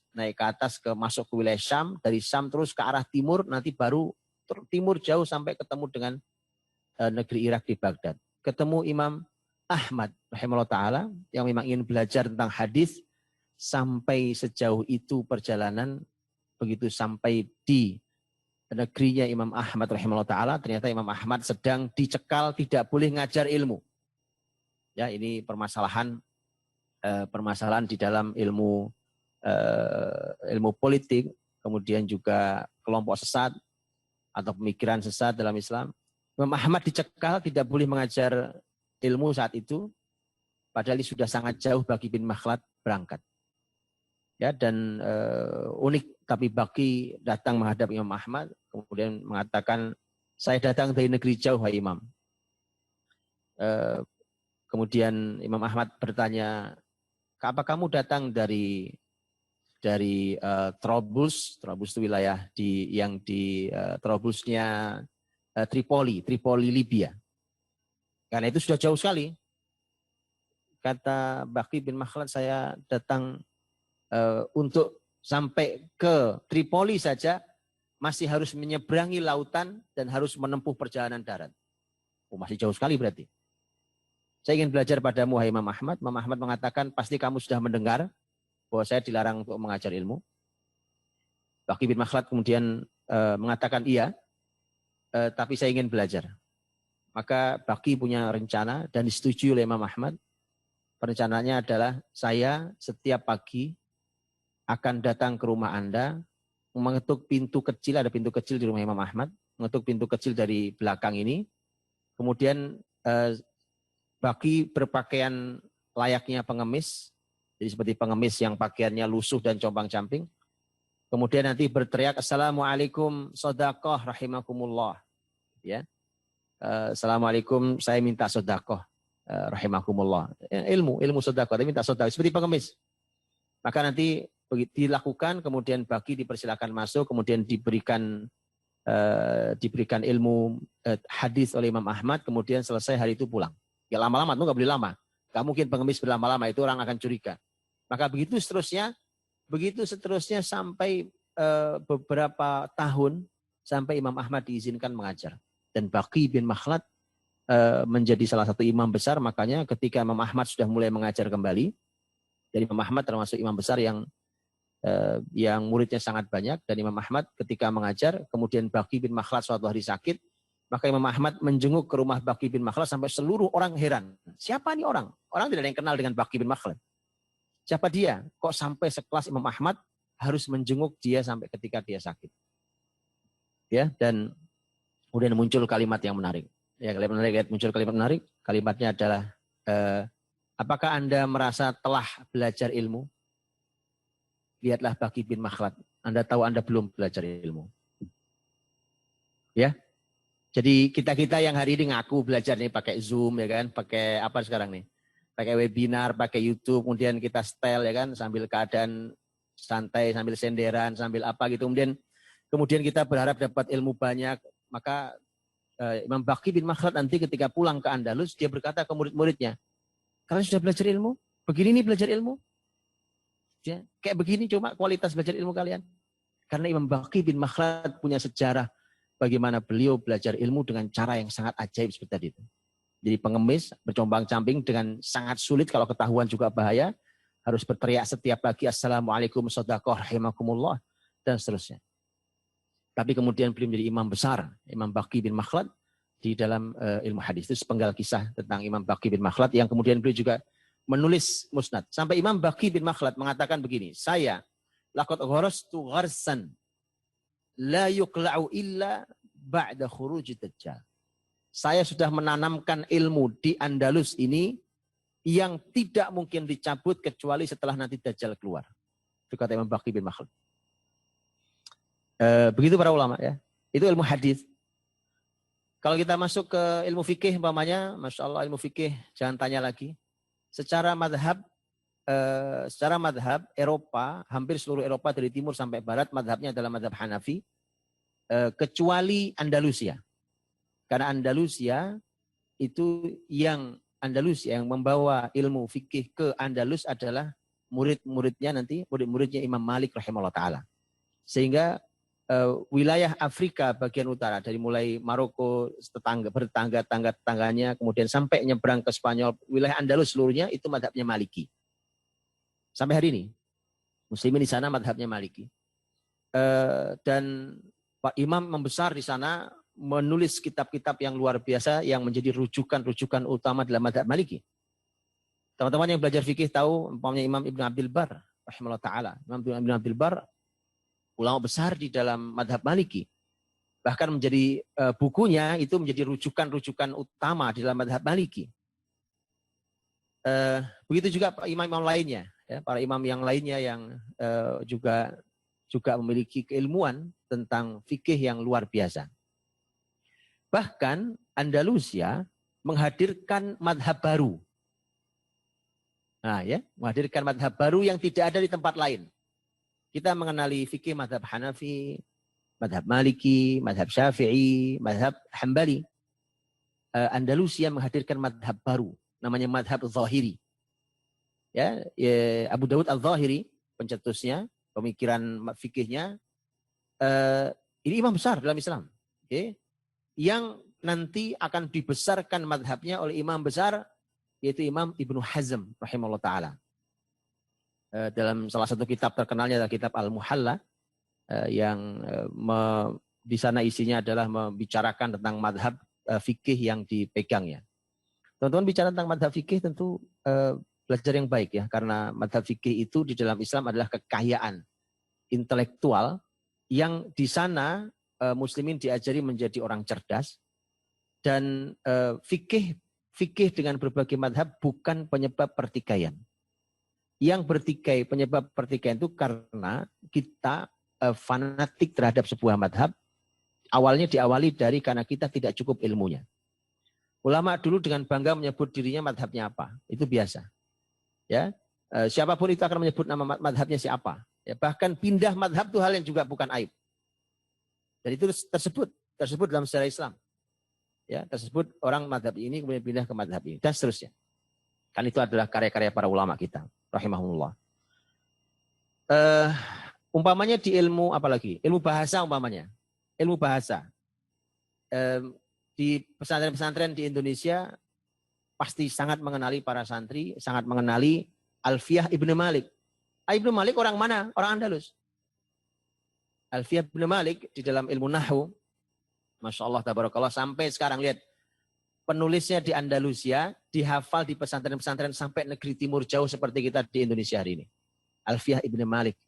masuk ke wilayah Syam, dari Syam terus ke arah timur, nanti baru timur jauh sampai ketemu dengan negeri Irak di Baghdad. Ketemu Imam Ahmad rahimahullah ta'ala yang memang ingin belajar tentang hadis. Sampai sejauh itu perjalanan, begitu sampai di negerinya Imam Ahmad rahimahullah ta'ala, ternyata Imam Ahmad sedang dicekal, tidak boleh ngajar ilmu. Ya, ini permasalahan di dalam ilmu politik, kemudian juga kelompok sesat atau pemikiran sesat dalam Islam. Imam Ahmad dicekal, tidak boleh mengajar ilmu saat itu, padahal sudah sangat jauh Baqi bin Makhlad berangkat. Ya, dan unik, tapi Baqi datang menghadap Imam Ahmad, kemudian mengatakan, saya datang dari negeri jauh, hai Imam. Kemudian Imam Ahmad bertanya, apa kamu datang dari Trablus itu wilayah yang di Trablusnya Tripoli Libya. Karena itu sudah jauh sekali. Kata Baqi bin Makhlad, saya datang untuk sampai ke Tripoli saja masih harus menyeberangi lautan dan harus menempuh perjalanan darat. Masih jauh sekali berarti. Saya ingin belajar padamu, hai Imam Ahmad. Imam Ahmad mengatakan, pasti kamu sudah mendengar bahwa saya dilarang untuk mengajar ilmu. Baqi bin Makhlad kemudian mengatakan iya, tapi saya ingin belajar. Maka Baqi punya rencana dan disetujui oleh Imam Ahmad. Perencanaannya adalah, saya setiap pagi akan datang ke rumah Anda, mengetuk pintu kecil, ada pintu kecil di rumah Imam Ahmad, mengetuk pintu kecil dari belakang ini, kemudian Baqi berpakaian layaknya pengemis, jadi seperti pengemis yang pakaiannya lusuh dan compang-camping, kemudian nanti berteriak, Assalamualaikum sodaqoh rahimakumullah. Ya. Assalamualaikum, saya minta sodaqoh rahimakumullah. Ilmu sodaqoh, tapi minta sodaqoh, seperti pengemis. Maka nanti dilakukan, kemudian Baqi dipersilakan masuk, kemudian diberikan ilmu hadis oleh Imam Ahmad, kemudian selesai hari itu pulang. Ya lama-lama tuh nggak boleh lama. Nggak mungkin pengemis berlama-lama, itu orang akan curiga. Maka begitu seterusnya sampai beberapa tahun sampai Imam Ahmad diizinkan mengajar. Dan Baqi bin Makhlad menjadi salah satu imam besar, makanya ketika Imam Ahmad sudah mulai mengajar kembali, jadi Imam Ahmad termasuk imam besar yang muridnya sangat banyak, dan Imam Ahmad ketika mengajar, kemudian Baqi bin Makhlad suatu hari sakit, Maka Imam Ahmad menjenguk ke rumah Baqi bin Makhlad sampai seluruh orang heran. Siapa nih orang? Orang tidak ada yang kenal dengan Baqi bin Makhlad. Siapa dia? Kok sampai sekelas Imam Ahmad harus menjenguk dia sampai ketika dia sakit? Ya, dan kemudian muncul kalimat yang menarik. Ya, muncul kalimat menarik. Kalimatnya adalah, apakah Anda merasa telah belajar ilmu? Lihatlah Baqi bin Makhlad. Anda tahu Anda belum belajar ilmu. Ya. Jadi kita-kita yang hari ini ngaku belajar nih pakai Zoom ya kan, pakai apa sekarang nih? Pakai webinar, pakai YouTube, kemudian kita setel ya kan, sambil keadaan santai, sambil senderan, sambil apa gitu. Kemudian kita berharap dapat ilmu banyak. Maka Imam Baqi bin Makhlad nanti ketika pulang ke Andalus, dia berkata ke murid-muridnya, kalian sudah belajar ilmu? Begini nih belajar ilmu? Ya, kayak begini cuma kualitas belajar ilmu kalian. Karena Imam Baqi bin Makhlad punya sejarah bagaimana beliau belajar ilmu dengan cara yang sangat ajaib seperti tadi itu. Jadi pengemis, bercombang-camping dengan sangat sulit, kalau ketahuan juga bahaya, harus berteriak setiap pagi, Assalamualaikum shadaqah rahimakumullah, dan seterusnya. Tapi kemudian beliau menjadi imam besar, Imam Baqi bin Makhlad, di dalam ilmu hadis. Itu sepenggal kisah tentang Imam Baqi bin Makhlad, yang kemudian beliau juga menulis musnad. Sampai Imam Baqi bin Makhlad mengatakan begini, saya, laqad gharastu gharsan, la yuqla'u illa ba'da khuruji dajjal. Saya sudah menanamkan ilmu di Andalus ini yang tidak mungkin dicabut kecuali setelah nanti dajjal keluar. Itu kata Imam Baqi bin Makhlad. Begitu para ulama ya. Itu ilmu hadis. Kalau kita masuk ke ilmu fikih umpamanya, Masya Allah ilmu fikih jangan tanya lagi. Secara madhab Eropa, hampir seluruh Eropa dari timur sampai barat, madhabnya adalah madhab Hanafi. Kecuali Andalusia. Karena Andalusia itu yang membawa ilmu fikih ke Andalus adalah murid-muridnya Imam Malik rahimahullah ta'ala. Sehingga wilayah Afrika bagian utara, dari mulai Maroko, tetangganya, kemudian sampai nyebrang ke Spanyol, wilayah Andalus seluruhnya itu madhabnya Maliki. Sampai hari ini, muslimin di sana madhabnya Maliki. Dan Pak Imam membesar di sana menulis kitab-kitab yang luar biasa yang menjadi rujukan-rujukan utama dalam madhab Maliki. Teman-teman yang belajar fikih tahu umpamanya Imam Ibn Abdul Bar rahimahullah taala. Imam Ibn Abdul Bar ulama besar di dalam madhab Maliki. Bahkan menjadi bukunya itu menjadi rujukan-rujukan utama di dalam madhab Maliki. Begitu juga imam-imam lainnya, ya, para imam yang lainnya yang juga memiliki keilmuan tentang fikih yang luar biasa. Bahkan Andalusia menghadirkan madhab baru. Nah, ya, menghadirkan madhab baru yang tidak ada di tempat lain. Kita mengenali fikih madhab Hanafi, madhab Maliki, madhab Syafi'i, madhab Hambali. Andalusia menghadirkan madhab baru, namanya madhab Zahiri. Ya, Abu Dawud Al-Zahiri, pencetusnya, pemikiran fikihnya, ini imam besar dalam Islam. Okay. Yang nanti akan dibesarkan madhabnya oleh imam besar, yaitu Imam Ibnu Hazm rahimahullah ta'ala. Dalam salah satu kitab terkenalnya adalah kitab Al-Muhalla, yang di sana isinya adalah membicarakan tentang madhab fikih yang dipegangnya. Teman-teman bicara tentang madhab fikih tentu belajar yang baik ya, karena madhab fikih itu di dalam Islam adalah kekayaan intelektual yang di sana muslimin diajari menjadi orang cerdas, dan fikih dengan berbagai madhab bukan penyebab pertikaian. Yang penyebab pertikaian itu karena kita fanatik terhadap sebuah madhab, awalnya diawali dari karena kita tidak cukup ilmunya. Ulama dulu dengan bangga menyebut dirinya madhabnya apa, itu biasa. Ya, siapapun itu akan menyebut nama madhabnya siapa. Ya, bahkan pindah madhab itu hal yang juga bukan aib. Dan itu tersebut dalam sejarah Islam. Ya, tersebut orang madhab ini kemudian pindah ke madhab ini dan seterusnya. Kan itu adalah karya-karya para ulama kita, rahimahumullah. Umpamanya di ilmu apalagi? Ilmu bahasa umpamanya. Ilmu bahasa. Di pesantren-pesantren di Indonesia pasti sangat mengenali para santri, sangat mengenali Alfiyah Ibnu Malik. Ibnu Malik orang mana? Orang Andalus. Alfiyah Ibnu Malik di dalam ilmu nahwu Masya Allah, tabarakallah. Sampai sekarang lihat, penulisnya di Andalusia, dihafal di pesantren-pesantren sampai negeri timur jauh seperti kita di Indonesia hari ini. Alfiyah Ibn Malik.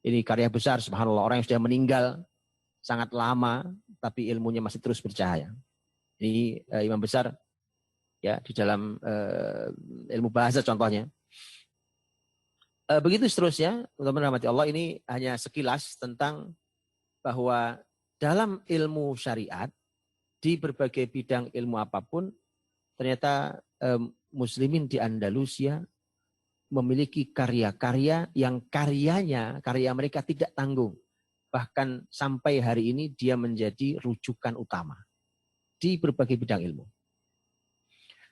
Ini karya besar, subhanallah. Orang yang sudah meninggal sangat lama, tapi ilmunya masih terus bercahaya. Ini imam besar ya di dalam ilmu bahasa contohnya. Begitu seterusnya, teman-teman rahmati Allah, ini hanya sekilas tentang bahwa dalam ilmu syariat, di berbagai bidang ilmu apapun, ternyata muslimin di Andalusia memiliki karya-karya yang karya mereka tidak tanggung. Bahkan sampai hari ini dia menjadi rujukan utama di berbagai bidang ilmu.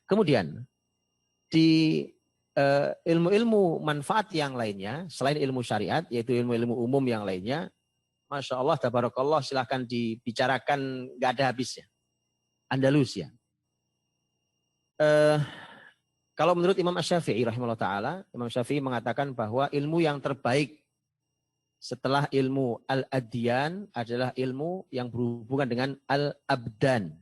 Kemudian di ilmu-ilmu manfaat yang lainnya, selain ilmu syariat, yaitu ilmu-ilmu umum yang lainnya, Masya Allah, tabarakallah, silahkan dibicarakan, gak ada habisnya. Andalusia. Kalau menurut Imam Asy-Syafi'i rahimahullah ta'ala, Imam Syafi'i mengatakan bahwa ilmu yang terbaik setelah ilmu al-adyan adalah ilmu yang berhubungan dengan al-abdan.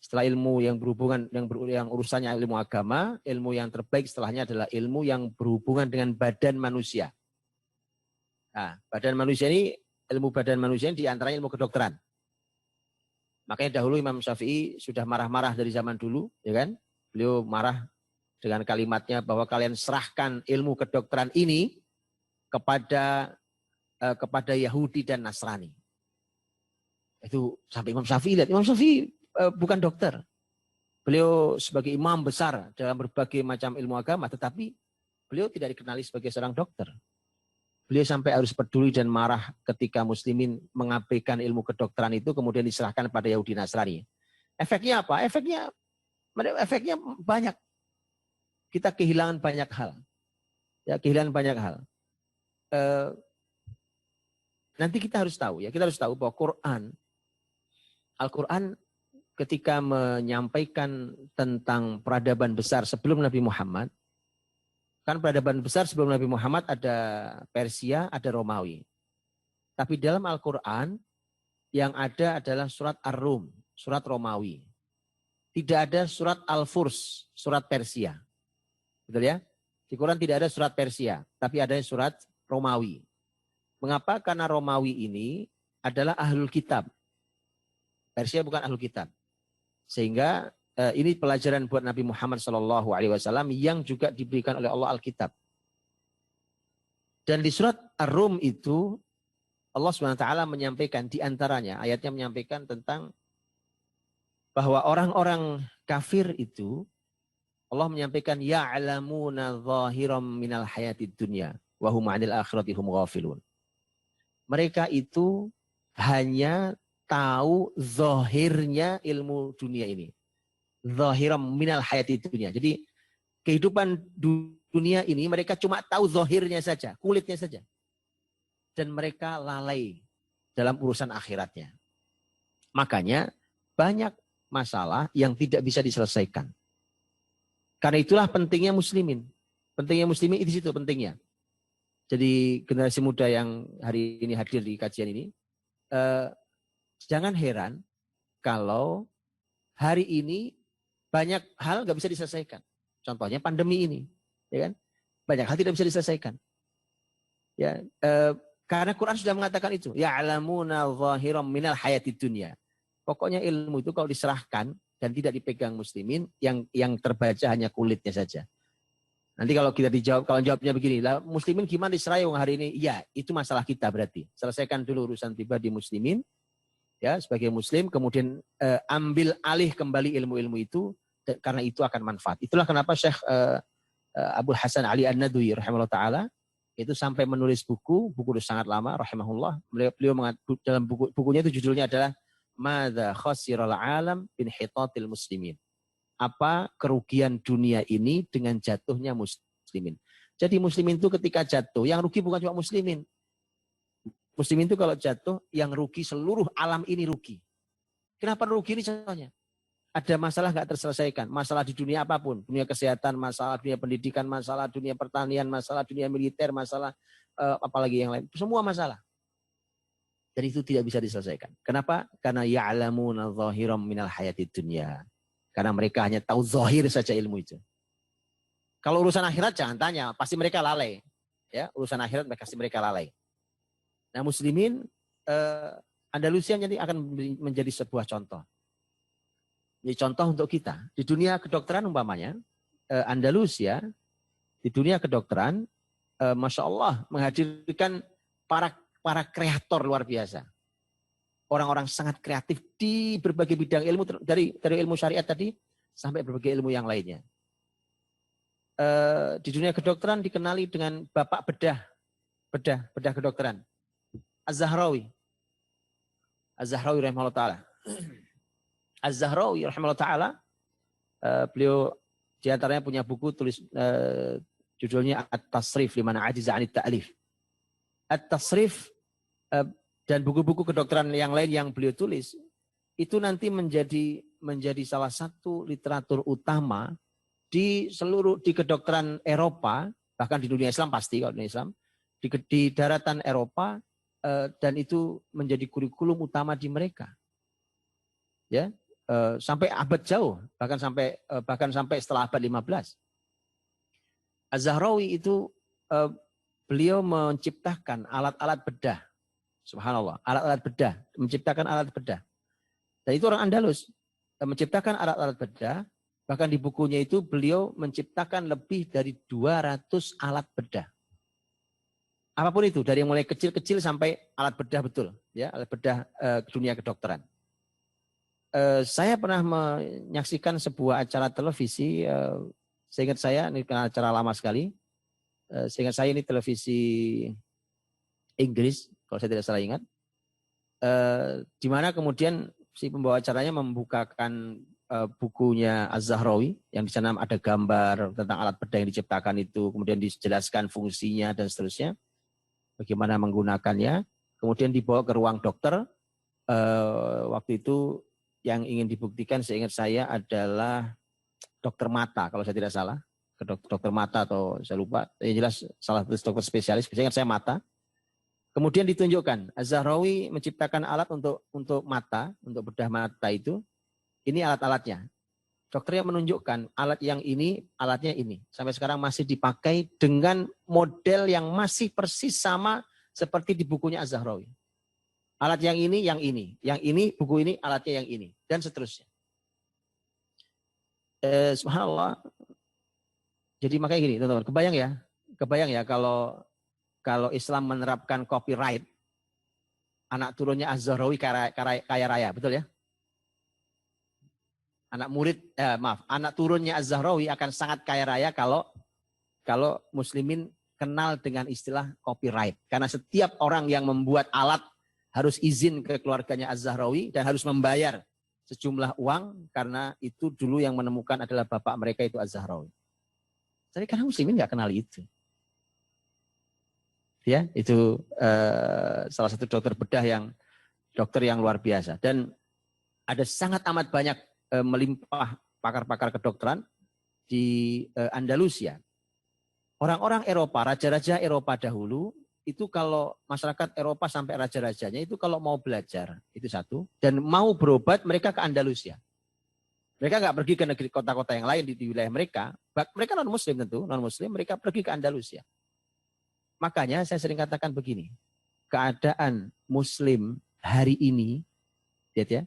Setelah ilmu yang berhubungan yang urusannya ilmu agama, ilmu yang terbaik setelahnya adalah ilmu yang berhubungan dengan badan manusia. Nah, badan manusia ini, ilmu badan manusia ini diantaranya ilmu kedokteran. Makanya dahulu Imam Syafi'i sudah marah-marah dari zaman dulu, ya kan? Beliau marah dengan kalimatnya bahwa kalian serahkan ilmu kedokteran ini kepada Yahudi dan Nasrani. Itu sampai Imam Syafi'i lihat. Imam Syafi'i bukan dokter. Beliau sebagai imam besar dalam berbagai macam ilmu agama, tetapi beliau tidak dikenali sebagai seorang dokter. Beliau sampai harus peduli dan marah ketika muslimin mengabaikan ilmu kedokteran itu kemudian diserahkan pada Yahudi Nasrani. Efeknya apa? Efeknya banyak. Kita kehilangan banyak hal. Ya, kehilangan banyak hal. Nanti kita harus tahu bahwa Al-Quran ketika menyampaikan tentang peradaban besar sebelum Nabi Muhammad, kan peradaban besar sebelum Nabi Muhammad ada Persia, ada Romawi. Tapi dalam Al-Quran yang ada adalah surat Ar-Rum, surat Romawi. Tidak ada surat Al-Furs, surat Persia. Betul ya? Di Quran tidak ada surat Persia, tapi ada surat Romawi. Mengapa? Karena Romawi ini adalah ahlul kitab. Persia bukan ahlul kitab. Sehingga ini pelajaran buat Nabi Muhammad SAW yang juga diberikan oleh Allah Alkitab. Dan di surat Ar-Rum itu Allah SWT menyampaikan di antaranya, ayatnya menyampaikan tentang bahwa orang-orang kafir itu Allah menyampaikan ya'lamuna zahiram minal hayatid dunya wa hum 'anil akhirati hum ghafilun. Mereka itu hanya tahu zahirnya ilmu dunia ini. Zahiram minal hayati dunia. Jadi kehidupan dunia ini mereka cuma tahu zahirnya saja, kulitnya saja. Dan mereka lalai dalam urusan akhiratnya. Makanya banyak masalah yang tidak bisa diselesaikan. Karena itulah pentingnya muslimin. Pentingnya muslimin di situ pentingnya. Jadi generasi muda yang hari ini hadir di kajian ini, jangan heran kalau hari ini banyak hal nggak bisa diselesaikan. Contohnya pandemi ini, ya kan? Banyak hal tidak bisa diselesaikan. Ya, karena Quran sudah mengatakan itu. Ya'lamuna zahiram minal hayatid dunya. Pokoknya ilmu itu kalau diserahkan dan tidak dipegang muslimin, yang terbaca hanya kulitnya saja. Nanti kalau kita jawabnya begini, lah muslimin gimana diserayung hari ini? Ya, itu masalah kita berarti. Selesaikan dulu urusan pribadi muslimin. Ya, sebagai muslim, kemudian ambil alih kembali ilmu-ilmu itu, karena itu akan manfaat. Itulah kenapa Syekh Abdul Hasan Ali An-Nadwi rahimahullah ta'ala itu sampai menulis buku itu sangat lama rahimahullah. Beliau dalam bukunya itu judulnya adalah Madza khasiral alam bin hitatil muslimin. Apa kerugian dunia ini dengan jatuhnya muslimin. Jadi muslimin itu ketika jatuh, yang rugi bukan cuma muslimin. Muslimin itu kalau jatuh, yang rugi seluruh alam ini rugi. Kenapa rugi ini contohnya? Ada masalah nggak terselesaikan. Masalah di dunia apapun. Dunia kesehatan, masalah dunia pendidikan, masalah dunia pertanian, masalah dunia militer, masalah apalagi yang lain. Semua masalah. Dan itu tidak bisa diselesaikan. Kenapa? Karena ya'lamuna zahiram minal hayatid dunya. Karena mereka hanya tahu zahir saja ilmu itu. Kalau urusan akhirat jangan tanya, pasti mereka lalai. Ya, urusan akhirat pasti mereka lalai. Nah, muslimin Andalusia jadi akan menjadi sebuah contoh. Jadi contoh untuk kita. Di dunia kedokteran umpamanya, Andalusia di dunia kedokteran, Masya Allah menghadirkan para kreator luar biasa. Orang-orang sangat kreatif di berbagai bidang ilmu, dari ilmu syariat tadi sampai berbagai ilmu yang lainnya. Di dunia kedokteran dikenali dengan bapak bedah kedokteran, Az-Zahrawi rahimahullah ta'ala. Az-Zahrawi rahimahullah ta'ala, beliau diantaranya punya buku tulis judulnya At-Tasrif liman ajiza 'anit ta'lif. At-Tasrif dan buku-buku kedokteran yang lain yang beliau tulis itu nanti menjadi salah satu literatur utama di kedokteran Eropa, bahkan di dunia Islam pasti kalau dunia Islam, di daratan Eropa, dan itu menjadi kurikulum utama di mereka. Ya, sampai abad jauh, bahkan sampai setelah abad 15. Az-Zahrawi itu beliau menciptakan alat-alat bedah. Subhanallah, alat-alat bedah, menciptakan alat bedah. Dan itu orang Andalus, menciptakan alat-alat bedah. Bahkan di bukunya itu beliau menciptakan lebih dari 200 alat bedah. Apapun itu, dari yang mulai kecil-kecil sampai alat bedah betul, ya, alat bedah dunia kedokteran. Saya pernah menyaksikan sebuah acara televisi, seingat saya ini acara lama sekali. Seingat saya ini televisi Inggris, kalau saya tidak salah ingat. Di mana kemudian si pembawa acaranya membukakan bukunya Az-Zahrawi, yang di sana ada gambar tentang alat bedah yang diciptakan itu, kemudian dijelaskan fungsinya dan seterusnya, bagaimana menggunakannya, kemudian dibawa ke ruang dokter. Waktu itu yang ingin dibuktikan seingat saya adalah dokter mata, kalau saya tidak salah, dokter mata atau saya lupa, yang jelas salah satu dokter spesialis, seingat saya mata. Kemudian ditunjukkan Az-Zahrawi menciptakan alat untuk mata, untuk bedah mata itu. Ini alat-alatnya. Dokternya menunjukkan alat yang ini, alatnya ini. Sampai sekarang masih dipakai dengan model yang masih persis sama seperti di bukunya Az-Zahrawi. Alat yang ini, buku ini, alatnya yang ini, dan seterusnya. Subhanallah. Jadi makanya gini, teman-teman, kebayang ya kalau Islam menerapkan copyright, anak turunnya Az-Zahrawi kaya raya, betul ya? Anak turunnya Az-Zahrawi akan sangat kaya raya kalau muslimin kenal dengan istilah copyright. Karena setiap orang yang membuat alat harus izin ke keluarganya Az-Zahrawi dan harus membayar sejumlah uang, karena itu dulu yang menemukan adalah bapak mereka itu Az-Zahrawi. Tapi karena muslimin nggak kenal itu. Ya, itu salah satu dokter yang luar biasa. Dan ada sangat amat banyak melimpah pakar-pakar kedokteran di Andalusia. Orang-orang Eropa, raja-raja Eropa dahulu, itu kalau masyarakat Eropa sampai raja-rajanya itu kalau mau belajar, itu satu, dan mau berobat mereka ke Andalusia. Mereka nggak pergi ke negeri kota-kota yang lain di wilayah mereka. Mereka non-muslim tentu, non-muslim, mereka pergi ke Andalusia. Makanya saya sering katakan begini, keadaan muslim hari ini, lihat ya,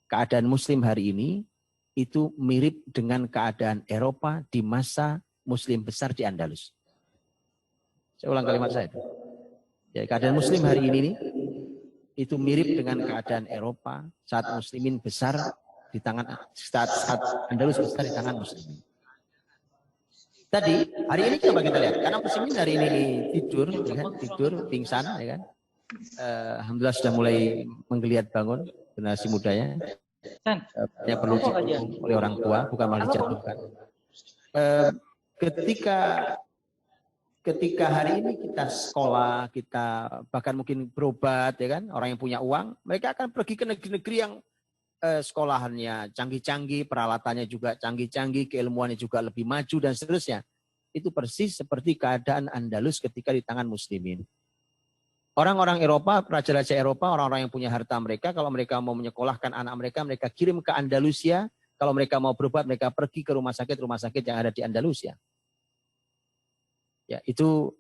keadaan muslim hari ini itu mirip dengan keadaan Eropa di masa muslim besar di Andalus. Saya ulang kalimat saya. Ya, keadaan muslim hari ini itu mirip dengan keadaan Eropa saat muslimin besar di tangan, saat Andalus besar di tangan muslimin. Tadi, hari ini coba kita lihat, karena muslimin hari ini tidur, pingsan, ya kan? Alhamdulillah sudah mulai menggeliat bangun generasi mudanya. Yang perlu didukung oleh orang tua, bukan malah dijatuhkan. Ketika hari ini kita sekolah, kita bahkan mungkin berobat, ya kan? Orang yang punya uang, mereka akan pergi ke negeri-negeri yang sekolahannya canggih-canggih, peralatannya juga canggih-canggih, keilmuannya juga lebih maju dan seterusnya. Itu persis seperti keadaan Andalus ketika di tangan muslimin. Orang-orang Eropa, raja-raja Eropa, orang-orang yang punya harta mereka, kalau mereka mau menyekolahkan anak mereka, mereka kirim ke Andalusia. Kalau mereka mau berobat, mereka pergi ke rumah sakit yang ada di Andalusia. Ya, itu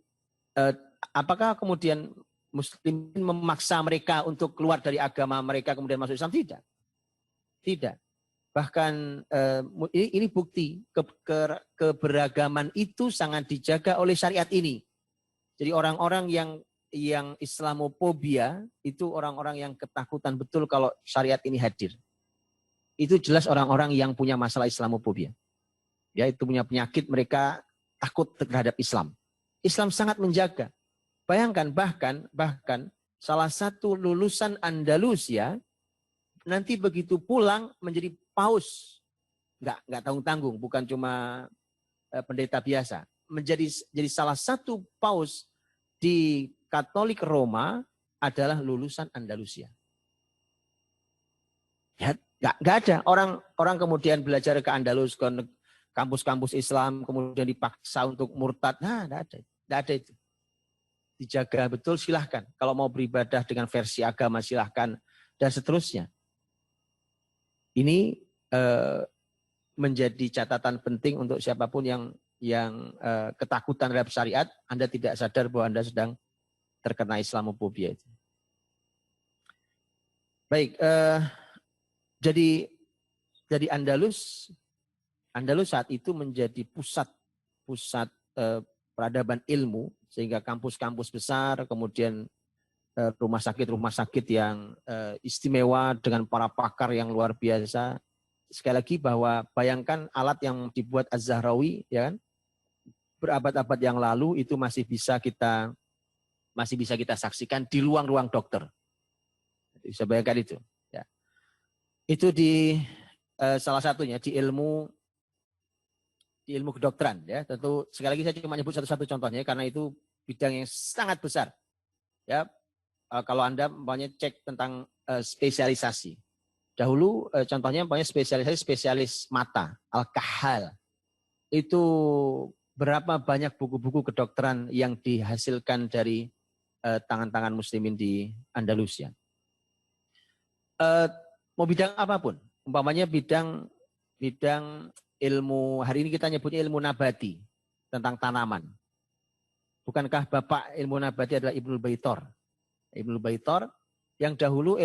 apakah kemudian Muslimin memaksa mereka untuk keluar dari agama mereka kemudian masuk Islam? Tidak. Tidak. Bahkan ini bukti keberagaman itu sangat dijaga oleh syariat ini. Jadi orang-orang yang Islamofobia itu orang-orang yang ketakutan betul kalau syariat ini hadir. Itu jelas orang-orang yang punya masalah Islamofobia. Ya, itu punya penyakit, mereka takut terhadap Islam. Islam sangat menjaga. Bayangkan bahkan salah satu lulusan Andalusia nanti begitu pulang menjadi paus. Enggak tanggung-tanggung, bukan cuma pendeta biasa. Jadi salah satu paus di Katolik Roma adalah lulusan Andalusia. Ya, nggak ada orang kemudian belajar ke Andalus, ke kampus-kampus Islam, kemudian dipaksa untuk murtad. Nah, nggak ada itu. Dijaga betul, silahkan. Kalau mau beribadah dengan versi agama silahkan, dan seterusnya. Ini menjadi catatan penting untuk siapapun yang ketakutan terhadap syariat. Anda tidak sadar bahwa Anda sedang terkena Islamofobia itu. Baik, jadi Andalus saat itu menjadi pusat peradaban ilmu, sehingga kampus-kampus besar, kemudian rumah sakit yang istimewa dengan para pakar yang luar biasa. Sekali lagi bahwa bayangkan alat yang dibuat Az-Zahrawi, ya kan, berabad-abad yang lalu itu masih bisa kita saksikan di ruang-ruang dokter. Bisa bayangkan itu. Ya. Itu di salah satunya di ilmu kedokteran. Ya. Tentu sekali lagi saya cuma menyebut satu-satu contohnya karena itu bidang yang sangat besar. Ya, kalau Anda cek tentang spesialisasi. Dahulu contohnya spesialis mata, Al-Kahal. Itu berapa banyak buku-buku kedokteran yang dihasilkan dari tangan-tangan muslimin di Andalusia. Mau bidang apapun, umpamanya bidang ilmu, hari ini kita nyebutnya ilmu nabati, tentang tanaman. Bukankah bapak ilmu nabati adalah Ibnul Baitor? Ibnul Baitor yang dahulu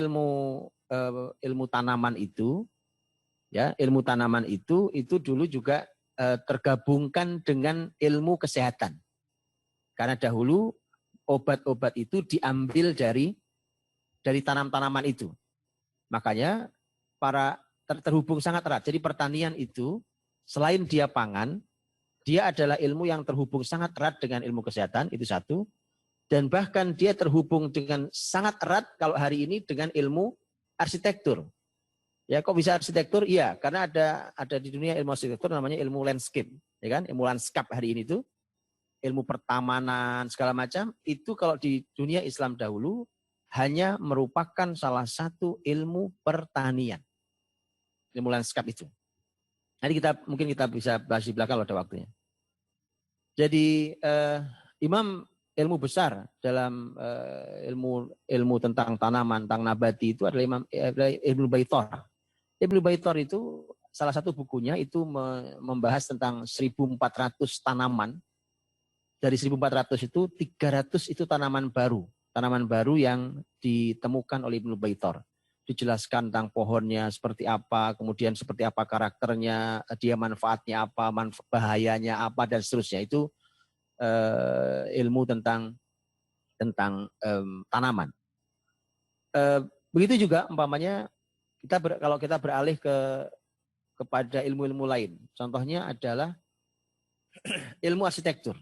ilmu tanaman itu, ya, ilmu tanaman itu dulu juga tergabungkan dengan ilmu kesehatan. Karena dahulu obat-obat itu diambil dari tanam-tanaman itu. Makanya terhubung sangat erat. Jadi pertanian itu selain dia pangan, dia adalah ilmu yang terhubung sangat erat dengan ilmu kesehatan, itu satu. Dan bahkan dia terhubung dengan sangat erat kalau hari ini dengan ilmu arsitektur. Ya, kok bisa arsitektur? Iya, karena ada di dunia ilmu arsitektur namanya ilmu landscape, ya kan? Ilmu landscape hari ini itu ilmu pertamanan segala macam itu kalau di dunia Islam dahulu hanya merupakan salah satu ilmu pertanian. Ilmu landscape itu. Nanti mungkin kita bisa bahas di belakang ada waktunya. Jadi imam ilmu besar dalam ilmu tentang tanaman, tentang nabati itu adalah Ibnu Baitor. Ibnu Baitor itu salah satu bukunya itu membahas tentang 1.400 tanaman. Dari 1.400 itu 300 itu tanaman baru yang ditemukan oleh Ibnu Baitor. Dijelaskan tentang pohonnya seperti apa, kemudian seperti apa karakternya, dia manfaatnya apa, bahayanya apa, dan seterusnya. Itu ilmu tentang tanaman. Begitu juga umpamanya kalau kita beralih kepada ilmu-ilmu lain. Contohnya adalah ilmu arsitektur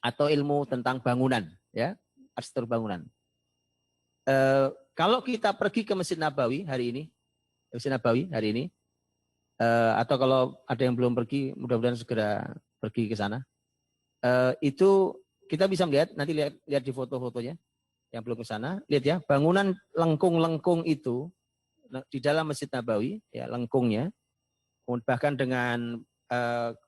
atau ilmu tentang bangunan, ya, arsitektur bangunan. Kalau kita pergi ke Masjid Nabawi hari ini, atau kalau ada yang belum pergi, mudah-mudahan segera pergi ke sana. Itu kita bisa melihat, nanti lihat di foto-fotonya yang belum ke sana, lihat ya, bangunan lengkung-lengkung itu di dalam Masjid Nabawi, ya, lengkungnya, bahkan dengan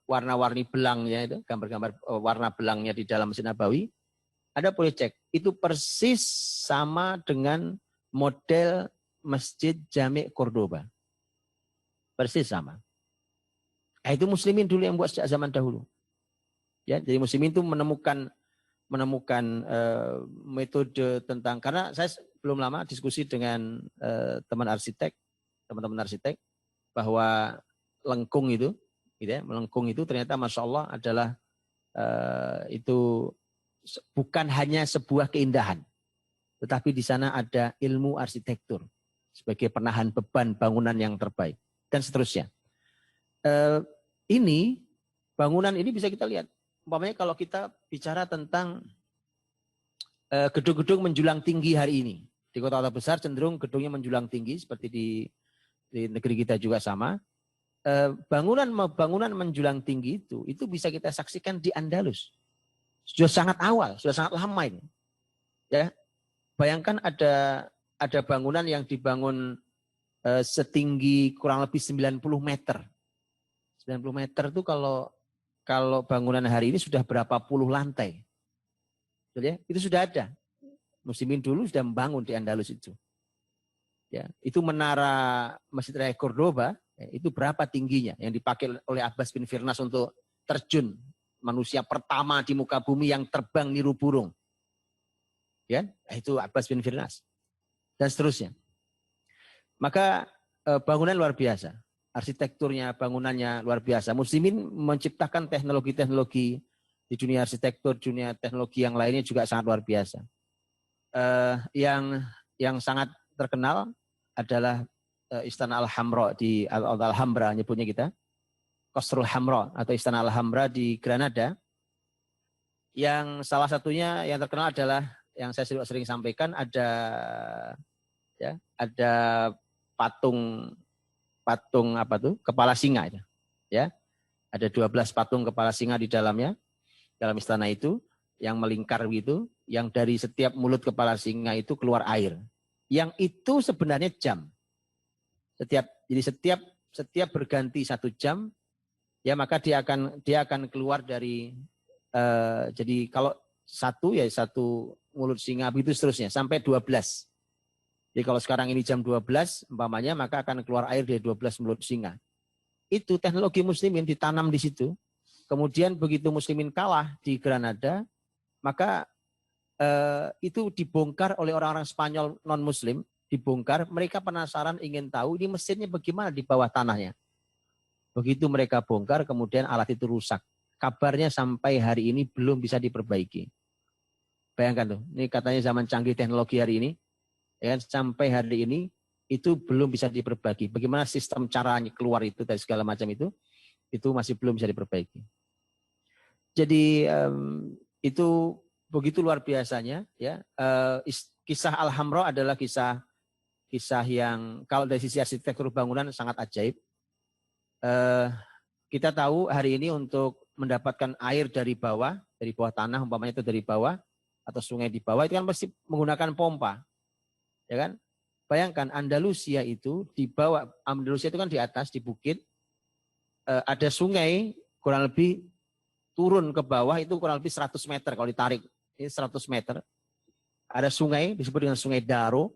warna-warni belangnya itu, gambar-gambar warna belangnya di dalam Masjid Nabawi, Anda boleh cek. Itu persis sama dengan model Masjid Jami' Cordoba. Persis sama. Nah, itu muslimin dulu yang buat sejak zaman dahulu. Ya, jadi muslimin itu menemukan metode tentang, karena saya belum lama diskusi dengan teman-teman arsitek bahwa lengkung itu, gitu ya, melengkung itu ternyata masya Allah adalah itu bukan hanya sebuah keindahan, tetapi di sana ada ilmu arsitektur sebagai penahan beban bangunan yang terbaik dan seterusnya. Ini bangunan ini bisa kita lihat. Umpamanya kalau kita bicara tentang gedung-gedung menjulang tinggi hari ini. Di kota-kota besar cenderung gedungnya menjulang tinggi seperti di negeri kita juga sama. Bangunan menjulang tinggi itu bisa kita saksikan di Andalus. Sudah sangat awal, sudah sangat lama ini. Ya. Bayangkan ada bangunan yang dibangun setinggi kurang lebih 90 meter. 90 meter itu kalau bangunan hari ini sudah berapa puluh lantai. Ya, itu sudah ada. Muslimin dulu sudah membangun di Andalus itu. Ya, itu menara Masjid Raya Cordoba, ya, itu berapa tingginya yang dipakai oleh Abbas bin Firnas untuk terjun, manusia pertama di muka bumi yang terbang niru burung. Ya, itu Abbas bin Firnas. Dan seterusnya. Maka bangunan luar biasa. Arsitekturnya, bangunannya luar biasa. Muslimin menciptakan teknologi-teknologi di dunia arsitektur, dunia teknologi yang lainnya juga sangat luar biasa. Yang sangat terkenal adalah Istana Al-Hamra di Al-Hambra nyebutnya kita. Qasrul Hamra atau Istana Al-Hambra di Granada. Yang salah satunya yang terkenal adalah yang saya sering sampaikan ada patung apa tuh? Kepala singa ya. Ada 12 patung kepala singa di dalamnya. Dalam istana itu yang melingkar gitu, yang dari setiap mulut kepala singa itu keluar air. Yang itu sebenarnya jam. Setiap berganti 1 jam, ya maka dia akan keluar dari jadi kalau satu mulut singa begitu seterusnya sampai 12. Jadi kalau sekarang ini jam 12 umpamanya maka akan keluar air dari 12 mulut singa. Itu teknologi muslimin ditanam di situ. Kemudian begitu muslimin kalah di Granada, maka itu dibongkar oleh orang-orang Spanyol non-muslim, dibongkar, mereka penasaran ingin tahu ini mesinnya bagaimana di bawah tanahnya. Begitu mereka bongkar, kemudian alat itu rusak. Kabarnya sampai hari ini belum bisa diperbaiki. Bayangkan tuh, ini katanya zaman canggih teknologi hari ini, ya, sampai hari ini itu belum bisa diperbaiki. Bagaimana sistem caranya keluar itu dari segala macam itu masih belum bisa diperbaiki. Jadi itu begitu luar biasanya, ya. Kisah Al-Hamra adalah kisah yang kalau dari sisi arsitektur bangunan sangat ajaib. Kita tahu hari ini untuk mendapatkan air dari bawah tanah, umpamanya itu dari bawah atau sungai di bawah itu kan pasti menggunakan pompa, ya kan? Bayangkan Andalusia itu di bawah, Andalusia itu kan di atas di bukit, ada sungai kurang lebih turun ke bawah itu kurang lebih 100 meter kalau ditarik, ini 100 meter. Ada sungai disebut dengan Sungai Daro.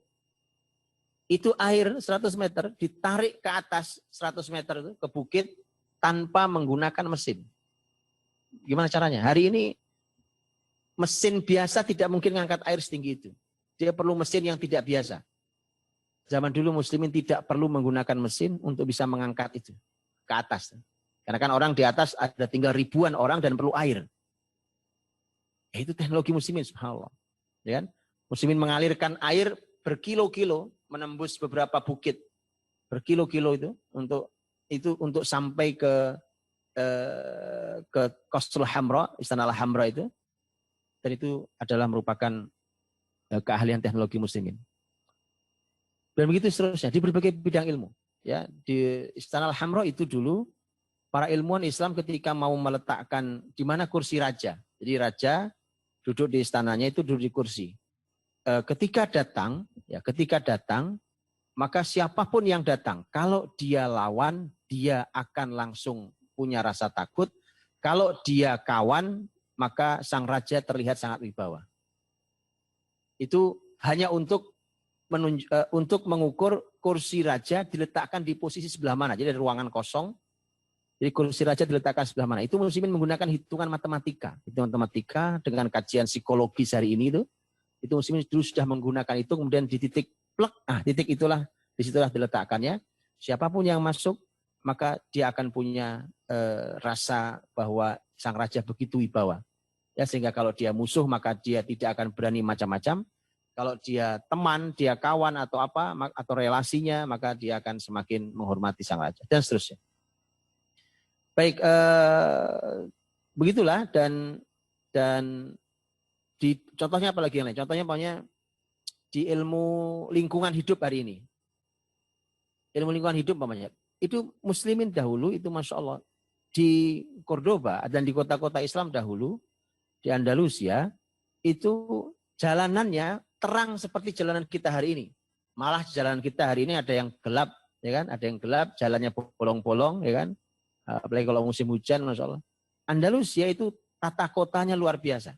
Itu air 100 meter ditarik ke atas 100 meter itu ke bukit tanpa menggunakan mesin. Gimana caranya? Hari ini mesin biasa tidak mungkin mengangkat air setinggi itu. Dia perlu mesin yang tidak biasa. Zaman dulu muslimin tidak perlu menggunakan mesin untuk bisa mengangkat itu ke atas. Karena kan orang di atas ada tinggal ribuan orang dan perlu air. Itu teknologi muslimin, subhanallah. Ya kan? Muslimin mengalirkan air berkilo-kilo menembus beberapa bukit. Berkilo-kilo itu untuk sampai ke Qasrul Hamra, Istana Al-Hamra itu. Dan itu adalah merupakan keahlian teknologi muslimin. Dan begitu seterusnya di berbagai bidang ilmu. Ya, di Istana Al-Hamra itu dulu para ilmuwan Islam ketika mau meletakkan di mana kursi raja. Jadi raja duduk di istananya itu duduk di kursi. Ketika datang, maka siapapun yang datang, kalau dia lawan, dia akan langsung punya rasa takut. Kalau dia kawan, maka sang raja terlihat sangat wibawa. Itu hanya untuk mengukur kursi raja diletakkan di posisi sebelah mana. Jadi ada ruangan kosong, jadi kursi raja diletakkan sebelah mana. Itu muslimin menggunakan hitungan matematika. Hitungan matematika dengan kajian psikologis hari ini itu muslimin dulu sudah menggunakan itu, kemudian di titik plek, titik itulah, disitulah diletakkannya. Siapapun yang masuk, maka dia akan punya rasa bahwa sang raja begitu wibawa. Ya, sehingga kalau dia musuh, maka dia tidak akan berani macam-macam. Kalau dia teman, dia kawan atau apa, atau relasinya, maka dia akan semakin menghormati sang raja dan seterusnya. Baik, begitulah dan di contohnya apalagi yang lain? Contohnya pokoknya di ilmu lingkungan hidup hari ini. Ilmu lingkungan hidup umpamanya. Itu muslimin dahulu itu Masya Allah di Cordoba dan di kota-kota Islam dahulu di Andalusia itu jalanannya terang seperti jalanan kita hari ini. Malah jalanan kita hari ini ada yang gelap, ya kan? Ada yang gelap, jalannya bolong-bolong, ya kan? Apalagi kalau musim hujan, Masya Allah. Andalusia itu tata kotanya luar biasa.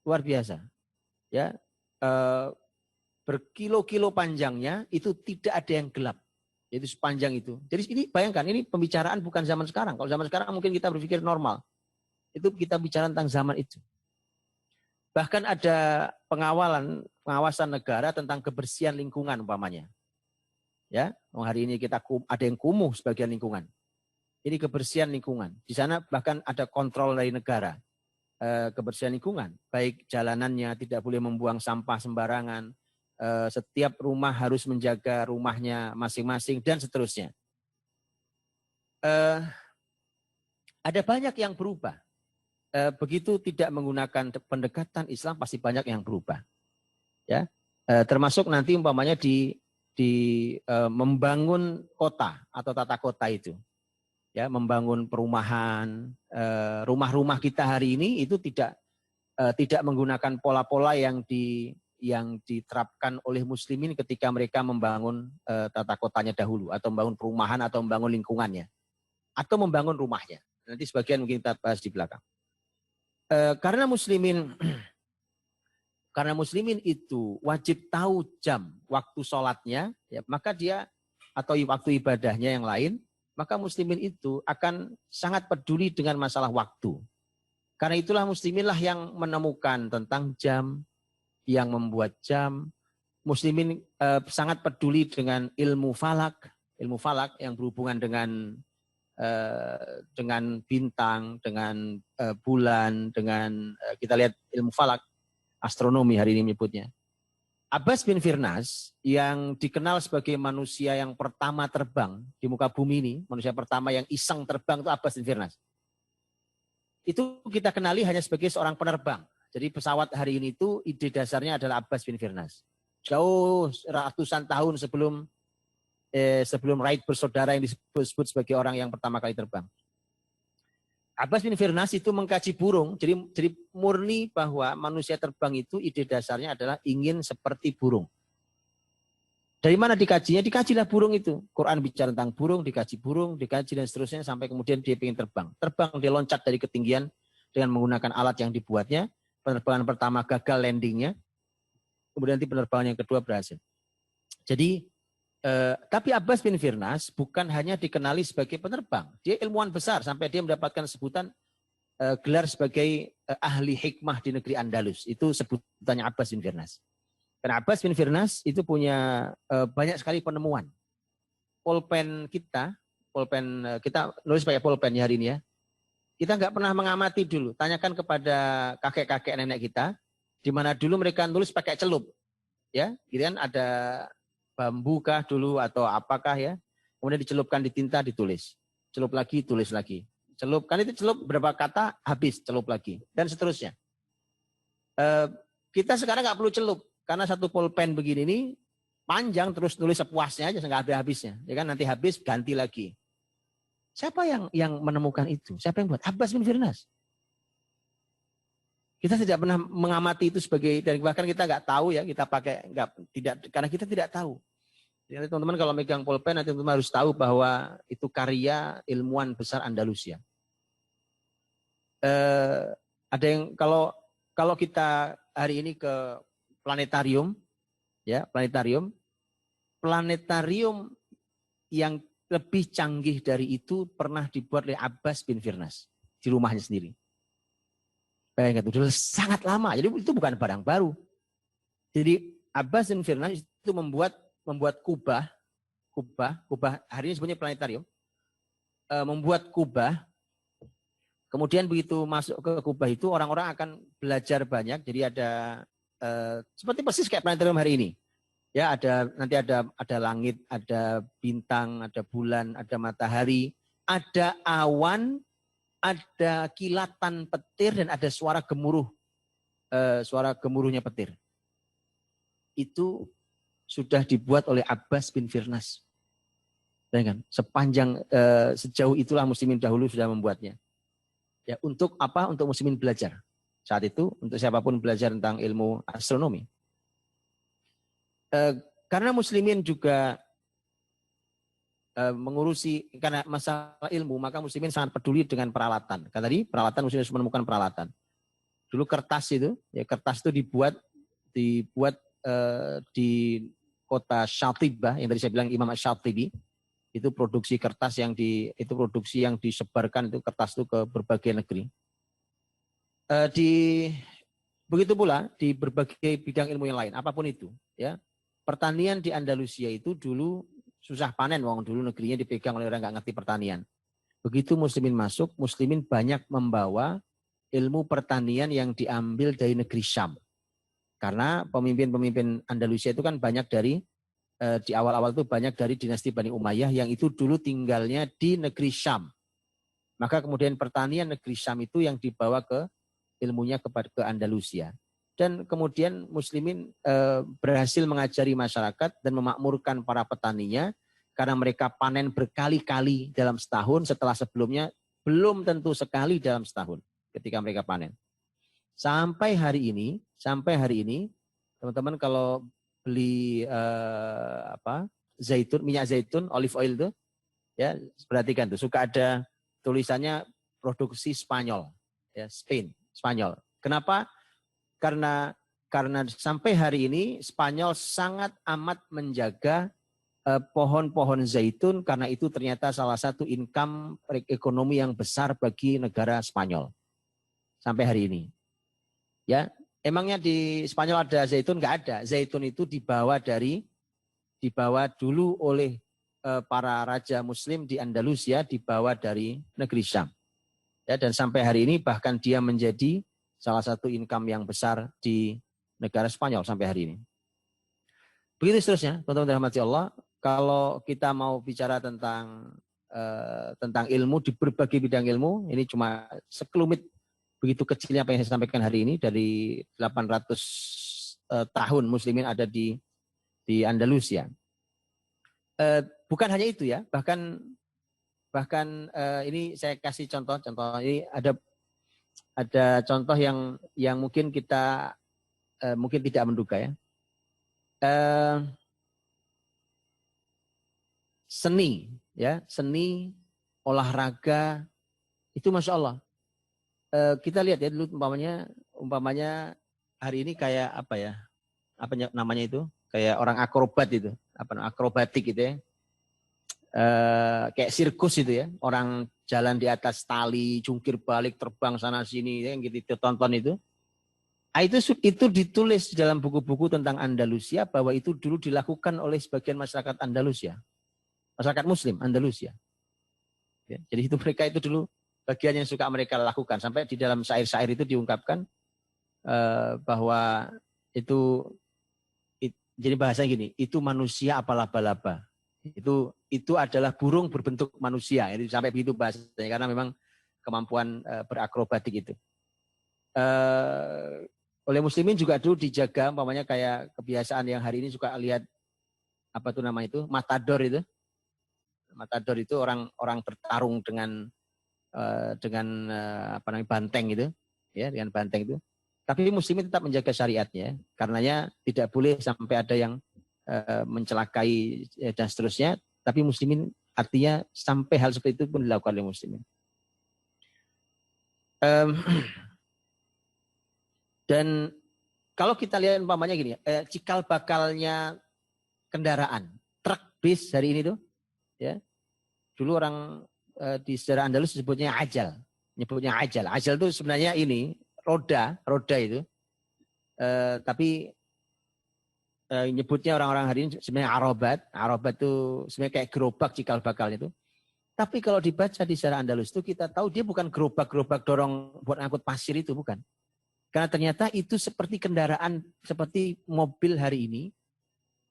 Luar biasa. Ya, berkilo-kilo panjangnya itu tidak ada yang gelap. Itu sepanjang itu. Jadi ini bayangkan, ini pembicaraan bukan zaman sekarang. Kalau zaman sekarang mungkin kita berpikir normal. Itu kita bicara tentang zaman itu. Bahkan ada pengawasan negara tentang kebersihan lingkungan umpamanya. Ya, hari ini kita ada yang kumuh sebagian lingkungan. Ini kebersihan lingkungan. Di sana bahkan ada kontrol dari negara. Kebersihan lingkungan, baik jalanannya tidak boleh membuang sampah sembarangan, setiap rumah harus menjaga rumahnya masing-masing dan seterusnya. Ada banyak yang berubah. Begitu tidak menggunakan pendekatan Islam pasti banyak yang berubah. Ya, termasuk nanti umpamanya di membangun kota atau tata kota itu. Ya, membangun perumahan, rumah-rumah kita hari ini itu tidak menggunakan pola-pola yang diterapkan oleh muslimin ketika mereka membangun tata kotanya dahulu, atau membangun perumahan, atau membangun lingkungannya, atau membangun rumahnya. Nanti sebagian mungkin kita bahas di belakang. Karena muslimin itu wajib tahu jam waktu sholatnya, ya, maka dia atau waktu ibadahnya yang lain, maka muslimin itu akan sangat peduli dengan masalah waktu. Karena itulah musliminlah yang menemukan tentang jam, yang membuat jam. Muslimin sangat peduli dengan ilmu falak yang berhubungan dengan bintang, dengan bulan, dengan kita lihat ilmu falak, astronomi hari ini menyebutnya. Abbas bin Firnas yang dikenal sebagai manusia yang pertama terbang di muka bumi ini, manusia pertama yang iseng terbang itu Abbas bin Firnas. Itu kita kenali hanya sebagai seorang penerbang. Jadi pesawat hari ini itu ide dasarnya adalah Abbas bin Firnas. Jauh ratusan tahun sebelum Wright bersaudara yang disebut sebagai orang yang pertama kali terbang. Abbas bin Firnas itu mengkaji burung, jadi murni bahwa manusia terbang itu ide dasarnya adalah ingin seperti burung. Dari mana dikajinya? Dikajilah burung itu. Quran bicara tentang burung, dikaji dan seterusnya sampai kemudian dia ingin terbang. Terbang, dia loncat dari ketinggian dengan menggunakan alat yang dibuatnya. Penerbangan pertama gagal landingnya, kemudian nanti penerbangan yang kedua berhasil. Jadi tapi Abbas bin Firnas bukan hanya dikenali sebagai penerbang. Dia ilmuwan besar sampai dia mendapatkan sebutan gelar sebagai ahli hikmah di negeri Andalus. Itu sebutannya Abbas bin Firnas. Karena Abbas bin Firnas itu punya banyak sekali penemuan. Pulpen kita nulis pakai pulpen hari ini ya. Kita nggak pernah mengamati dulu. Tanyakan kepada kakek-kakek nenek kita, di mana dulu mereka nulis pakai celup. Ya, gitu kan ada bambu kah dulu atau apakah ya, kemudian dicelupkan di tinta ditulis, celup lagi tulis lagi, celup kan itu celup berapa kata habis celup lagi dan seterusnya. Kita sekarang nggak perlu celup karena satu pulpen begini ini panjang terus tulis sepuasnya aja nggak habis-habisnya, ya kan nanti habis ganti lagi. Siapa yang menemukan itu? Siapa yang buat? Abbas bin Firnas. Kita tidak pernah mengamati itu sebagai, dan bahkan kita nggak tahu ya, kita pakai karena kita tidak tahu. Jadi teman-teman kalau megang pulpen nanti teman-teman harus tahu bahwa itu karya ilmuwan besar Andalusia. Ada yang kalau kita hari ini ke planetarium, ya planetarium yang lebih canggih dari itu pernah dibuat oleh Abbas bin Firnas di rumahnya sendiri. Bayangkan itu sudah sangat lama, jadi itu bukan barang baru. Jadi Abbas bin Firnas itu membuat kubah hari ini sebenarnya planetarium, membuat kubah. Kemudian begitu masuk ke kubah itu orang-orang akan belajar banyak. Jadi ada seperti persis kayak planetarium hari ini. Ya, nanti ada langit, ada bintang, ada bulan, ada matahari, ada awan, ada kilatan petir dan ada suara gemuruhnya petir. Itu sudah dibuat oleh Abbas bin Firnas. Kan? Sejauh itulah muslimin dahulu sudah membuatnya. Ya, untuk apa? Untuk muslimin belajar. Saat itu untuk siapapun belajar tentang ilmu astronomi. Karena muslimin juga mengurusi karena masalah ilmu, maka muslimin sangat peduli dengan peralatan. Kan tadi peralatan muslimin harus menemukan peralatan. Dulu kertas itu dibuat di kota Syatibah yang tadi saya bilang Imam Asy-Syatibi. Itu produksi kertas yang disebarkan itu kertas itu ke berbagai negeri. Begitu pula di berbagai bidang ilmu yang lain, apapun itu, ya. Pertanian di Andalusia itu dulu susah panen, dulu negerinya dipegang oleh orang nggak ngerti pertanian. Begitu muslimin masuk, muslimin banyak membawa ilmu pertanian yang diambil dari negeri Syam. Karena pemimpin-pemimpin Andalusia itu kan banyak di awal-awal itu banyak dari dinasti Bani Umayyah yang itu dulu tinggalnya di negeri Syam. Maka kemudian pertanian negeri Syam itu yang dibawa ke ilmunya ke Andalusia. Dan kemudian muslimin berhasil mengajari masyarakat dan memakmurkan para petaninya karena mereka panen berkali-kali dalam setahun setelah sebelumnya belum tentu sekali dalam setahun ketika mereka panen. Sampai hari ini teman-teman kalau beli minyak zaitun, olive oil itu, ya perhatikan tuh suka ada tulisannya produksi Spanyol, ya Spanyol. Kenapa? Karena sampai hari ini Spanyol sangat amat menjaga pohon-pohon zaitun karena itu ternyata salah satu income ekonomi yang besar bagi negara Spanyol sampai hari ini. Ya, emangnya di Spanyol ada zaitun? Nggak ada. Zaitun itu dibawa dulu oleh para raja Muslim di Andalusia, dibawa dari negeri Syam. Ya, dan sampai hari ini bahkan dia menjadi salah satu income yang besar di negara Spanyol sampai hari ini. Begitu seterusnya, teman-teman rahmati Allah. Kalau kita mau bicara tentang ilmu di berbagai bidang ilmu, ini cuma sekelumit begitu kecilnya apa yang saya sampaikan hari ini dari 800 tahun muslimin ada di Andalusia. Bukan hanya itu ya, bahkan ini saya kasih contoh ini ada contoh yang mungkin kita mungkin tidak menduga ya. Seni, olahraga itu masya Allah. Kita lihat ya dulu umpamanya hari ini kayak apa ya? Apa namanya itu? Kayak orang akrobat itu, akrobatik gitu ya. Kayak sirkus itu ya, orang jalan di atas tali, jungkir balik, terbang sana sini, yang gitu tonton itu. Itu ditulis dalam buku-buku tentang Andalusia bahwa itu dulu dilakukan oleh sebagian masyarakat Andalusia, masyarakat Muslim Andalusia. Ya, jadi itu mereka itu dulu bagian yang suka mereka lakukan sampai di dalam syair-syair itu diungkapkan bahwa jadi bahasa gini, itu manusia apa laba-laba. Itu adalah burung berbentuk manusia. Jadi sampai begitu bahasanya karena memang kemampuan berakrobatik itu. Oleh muslimin juga dulu dijaga, umpamanya kayak kebiasaan yang hari ini suka lihat apa tuh namanya itu, matador itu. Matador itu orang bertarung dengan banteng itu, ya dengan banteng itu. Tapi muslimin tetap menjaga syariatnya, karenanya tidak boleh sampai ada yang mencelakai dan seterusnya. Tapi muslimin artinya sampai hal seperti itu pun dilakukan oleh muslimin. Dan Kalau kita lihat umpamanya gini, cikal bakalnya kendaraan, truk, bis hari ini tuh, ya. Dulu orang di sejarah Andalus disebutnya ajal, nyebutnya ajal. Ajal itu sebenarnya ini roda itu. Tapi nyebutnya orang-orang hari ini sebenarnya arobat. Arobat itu sebenarnya kayak gerobak cikal bakalnya itu. Tapi kalau dibaca di sejarah Andalus itu kita tahu dia bukan gerobak-gerobak dorong buat ngangkut pasir itu, bukan. Karena ternyata itu seperti kendaraan, seperti mobil hari ini.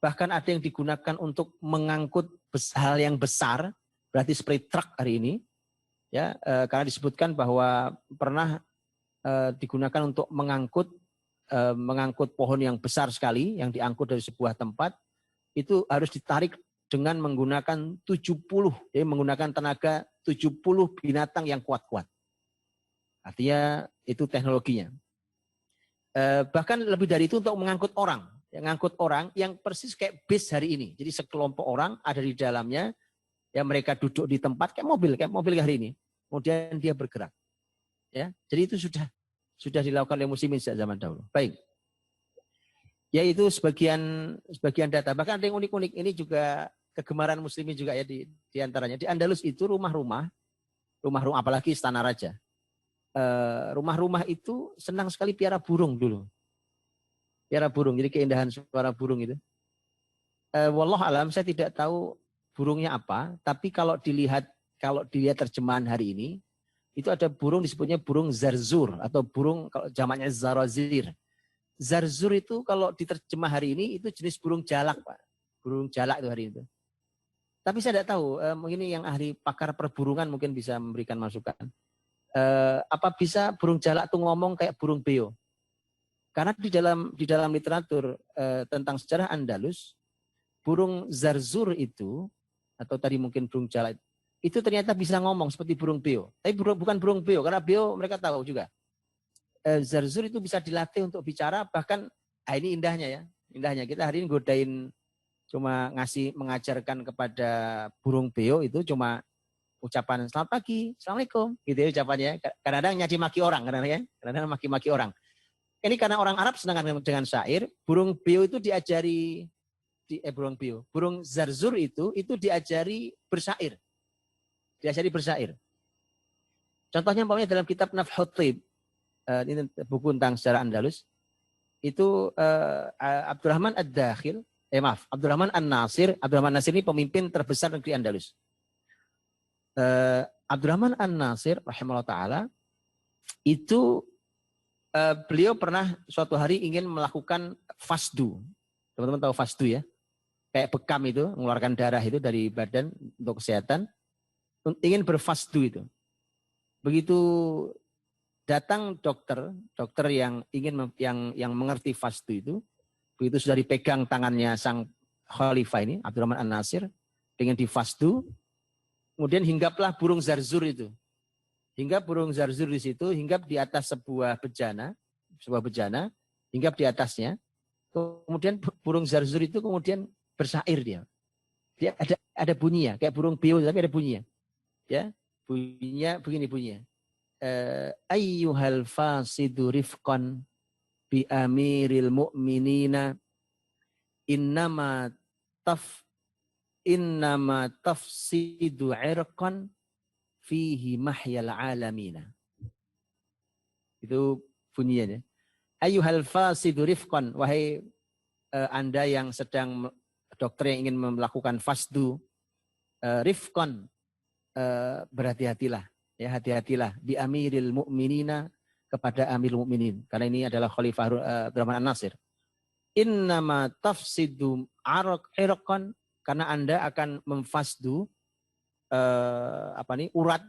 Bahkan ada yang digunakan untuk mengangkut hal yang besar, berarti seperti truk hari ini. Ya, karena disebutkan bahwa pernah digunakan untuk mengangkut pohon yang besar sekali, yang diangkut dari sebuah tempat, itu harus ditarik dengan menggunakan 70, ya, menggunakan tenaga 70 binatang yang kuat-kuat. Artinya itu teknologinya. Bahkan lebih dari itu untuk mengangkut orang. Yang ngangkut orang yang persis kayak bis hari ini. Jadi sekelompok orang ada di dalamnya, ya mereka duduk di tempat kayak mobil hari ini. Kemudian dia bergerak. Ya, jadi itu sudah dilakukan oleh muslimin sejak zaman dahulu. Baik. Ya itu sebagian data. Bahkan ada yang unik-unik. Ini juga kegemaran muslimin juga ya di antaranya. Di Andalus itu rumah-rumah apalagi istana raja. Rumah-rumah itu senang sekali piara burung dulu. Piara burung, jadi keindahan suara burung itu. Wallah alam, saya tidak tahu burungnya apa, tapi kalau dilihat terjemahan hari ini, itu ada burung disebutnya burung zarzur atau burung kalau jamaknya zarazir. Zarzur itu kalau diterjemah hari ini itu jenis burung jalak, Pak. Burung jalak itu hari itu. Tapi saya tidak tahu, mungkin yang ahli pakar perburungan mungkin bisa memberikan masukan. Apa bisa burung jalak itu ngomong kayak burung beo? Karena di dalam literatur tentang sejarah Andalus, burung zarzur itu atau tadi mungkin burung jalak itu ternyata bisa ngomong seperti burung beo. Tapi bukan burung beo, karena beo mereka tahu juga. Zarzur itu bisa dilatih untuk bicara, bahkan ini indahnya ya. Indahnya kita hari ini godain cuma mengajarkan kepada burung beo itu cuma ucapan selamat pagi, assalamualaikum, gitu ya ucapannya. Kadang-kadang nyaci maki orang, kadang-kadang maki-maki orang. Ini karena orang Arab senang dengan syair, burung beo itu diajari burung zarzur itu diajari bersyair. Diajari bersyair. Contohnya umpamanya dalam kitab Nafhut Thib, ini buku tentang sejarah Andalus, itu Abdurrahman Ad-Dakhil, Abdurrahman An-Nasir. Abdurrahman An-Nasir ini pemimpin terbesar negeri Andalus. Abdurrahman An-Nasir rahimahullah ta'ala itu beliau pernah suatu hari ingin melakukan fasdu. Teman-teman tahu fasdu ya? Kayak bekam itu, mengeluarkan darah itu dari badan untuk kesehatan. Ingin berfasdu itu. Begitu datang dokter yang ingin yang mengerti fasdu itu, begitu sudah dipegang tangannya sang khalifah ini, Abdurrahman An-Nasir, dengan difasdu, kemudian hinggaplah burung zarzur itu. Hinggap burung zarzur di situ, hinggap di atas sebuah bejana, hinggap di atasnya. Kemudian burung zarzur itu kemudian bersyair dia. Dia ada bunyinya, kayak burung beo tapi ada bunyinya. Ya, bunyinya begini bunyinya. Ayyuhal fasidu rifqan bi amiril mu'minina innama tafsidu irqan fihi mahyal alamina. Itu bunyinya. Ayyuhal fasidu rifqan, wahai Anda yang sedang dokter yang ingin melakukan fasdu, rifqan, berhati-hatilah, ya hati-hatilah bi amiril mu'minina, kepada amirul mu'minin, karena ini adalah Khalifah Abdurrahman An-Nasir. Innama tafsidu irqan, karena Anda akan memfasdu urat,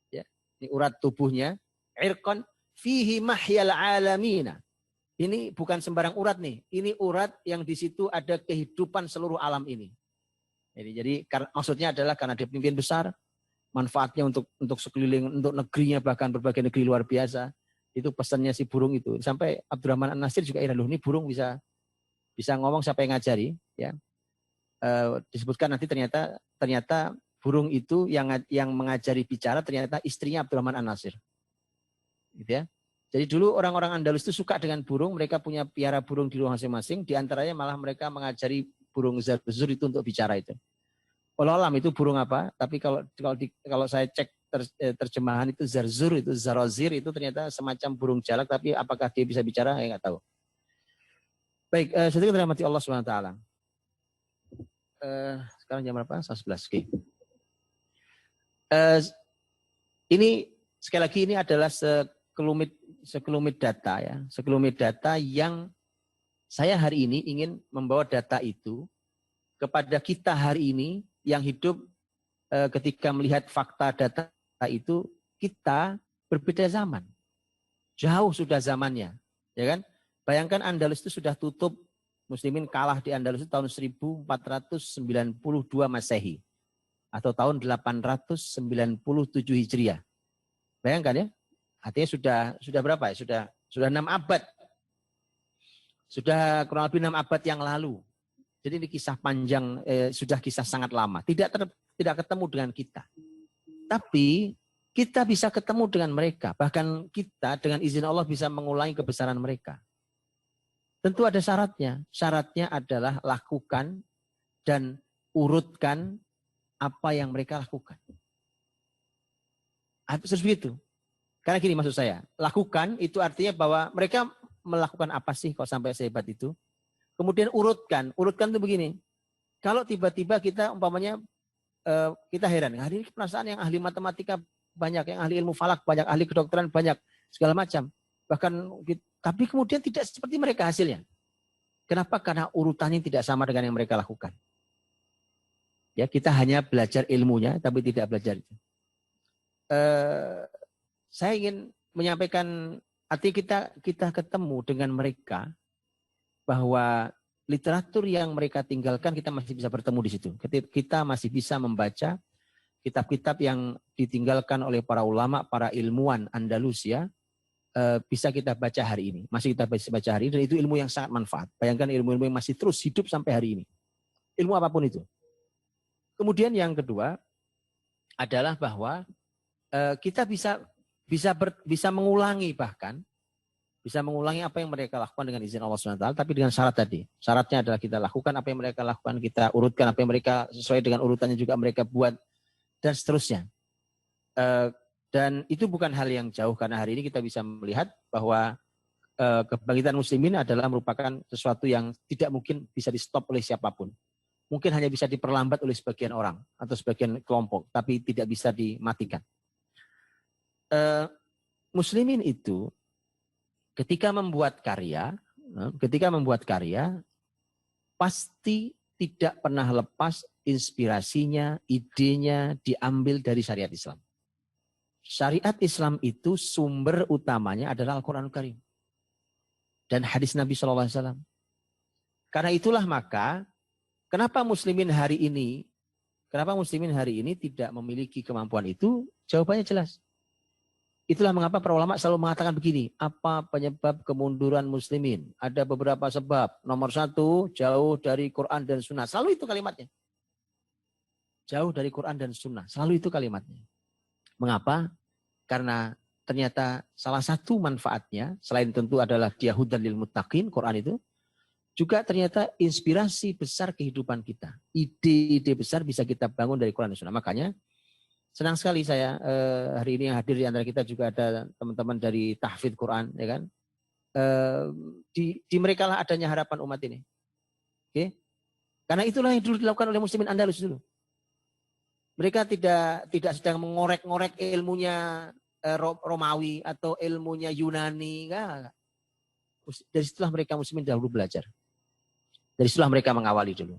ya, ini urat tubuhnya, irqan fihi mahyal alamina. Ini bukan sembarang urat nih, ini urat yang di situ ada kehidupan seluruh alam ini. Jadi maksudnya adalah karena dia pemimpin besar, manfaatnya untuk sekeliling, untuk negerinya, bahkan berbagai negeri luar biasa. Itu pesannya si burung itu. Sampai Abdurrahman An-Nasir juga loh, ini burung bisa ngomong, siapa yang ngajari, ya. Disebutkan nanti ternyata burung itu yang mengajari bicara ternyata istrinya Abdurrahman An-Nasir. Gitu ya. Jadi dulu orang-orang Andalus itu suka dengan burung, mereka punya piara burung di rumah masing-masing, di antaranya malah mereka mengajari burung zarzur itu untuk bicara itu. Walau alam itu burung apa, tapi kalau saya cek terjemahan itu zarzur, itu zarozir, itu ternyata semacam burung jalak, tapi apakah dia bisa bicara, saya nggak tahu. Baik, sedikit dirahmati Allah SWT. Sekarang jam berapa? 11. Oke. Ini sekali lagi ini adalah sekelumit data ya, sekelumit data yang saya hari ini ingin membawa data itu kepada kita hari ini yang hidup ketika melihat fakta data itu, kita berbeda zaman. Jauh sudah zamannya, ya kan? Bayangkan Andalus itu sudah tutup, Muslimin kalah di Andalus itu tahun 1492 Masehi atau tahun 897 Hijriah. Bayangkan ya, artinya sudah berapa ya? Sudah 6 abad. Sudah kurang lebih 6 abad yang lalu. Jadi ini kisah panjang, sudah kisah sangat lama. Tidak ketemu dengan kita. Tapi kita bisa ketemu dengan mereka. Bahkan kita dengan izin Allah bisa mengulangi kebesaran mereka. Tentu ada syaratnya. Syaratnya adalah lakukan dan urutkan apa yang mereka lakukan. Harus begitu. Karena gini maksud saya, lakukan itu artinya bahwa mereka melakukan apa sih kok sampai sehebat itu. Kemudian urutkan itu begini. Kalau tiba-tiba kita umpamanya kita heran, hari ini perasaan yang ahli matematika banyak, yang ahli ilmu falak banyak, ahli kedokteran banyak, segala macam. Bahkan tapi kemudian tidak seperti mereka hasilnya. Kenapa? Karena urutannya tidak sama dengan yang mereka lakukan. Ya, kita hanya belajar ilmunya tapi tidak belajar itu. Saya ingin menyampaikan, artinya kita ketemu dengan mereka bahwa literatur yang mereka tinggalkan kita masih bisa bertemu di situ. Kita masih bisa membaca kitab-kitab yang ditinggalkan oleh para ulama, para ilmuwan Andalusia, bisa kita baca hari ini. Masih kita baca hari ini, dan itu ilmu yang sangat manfaat. Bayangkan ilmu-ilmu yang masih terus hidup sampai hari ini. Ilmu apapun itu. Kemudian yang kedua adalah bahwa kita bisa mengulangi bisa mengulangi apa yang mereka lakukan dengan izin Allah SWT, tapi dengan syarat tadi. Syaratnya adalah kita lakukan apa yang mereka lakukan, kita urutkan apa yang mereka sesuai dengan urutannya juga mereka buat, dan seterusnya. Dan itu bukan hal yang jauh, karena hari ini kita bisa melihat bahwa kebangkitan muslimin adalah merupakan sesuatu yang tidak mungkin bisa di stop oleh siapapun. Mungkin hanya bisa diperlambat oleh sebagian orang atau sebagian kelompok, tapi tidak bisa dimatikan. Muslimin itu ketika membuat karya pasti tidak pernah lepas inspirasinya, idenya diambil dari syariat Islam. Syariat Islam itu sumber utamanya adalah Al-Quran Al-Karim dan hadis Nabi SAW. Karena itulah maka, kenapa muslimin hari ini tidak memiliki kemampuan itu? Jawabannya jelas. Itulah mengapa para ulama selalu mengatakan begini, apa penyebab kemunduran muslimin? Ada beberapa sebab. Nomor 1, jauh dari Quran dan Sunnah. Selalu itu kalimatnya. Jauh dari Quran dan Sunnah. Selalu itu kalimatnya. Mengapa? Karena ternyata salah satu manfaatnya, selain tentu adalah dia hudan lil muttaqin, Quran itu, juga ternyata inspirasi besar kehidupan kita. Ide-ide besar bisa kita bangun dari Quran dan Sunnah. Makanya, senang sekali saya hari ini yang hadir di antara kita juga ada teman-teman dari tahfidz Quran, ya kan? Di mereka lah adanya harapan umat ini. Oke? Karena itulah yang dulu dilakukan oleh muslimin Andalus dulu. Mereka tidak sedang mengorek-ngorek ilmunya Romawi atau ilmunya Yunani, enggak. Dari situlah mereka muslimin dahulu belajar. Dari situlah mereka mengawali dulu.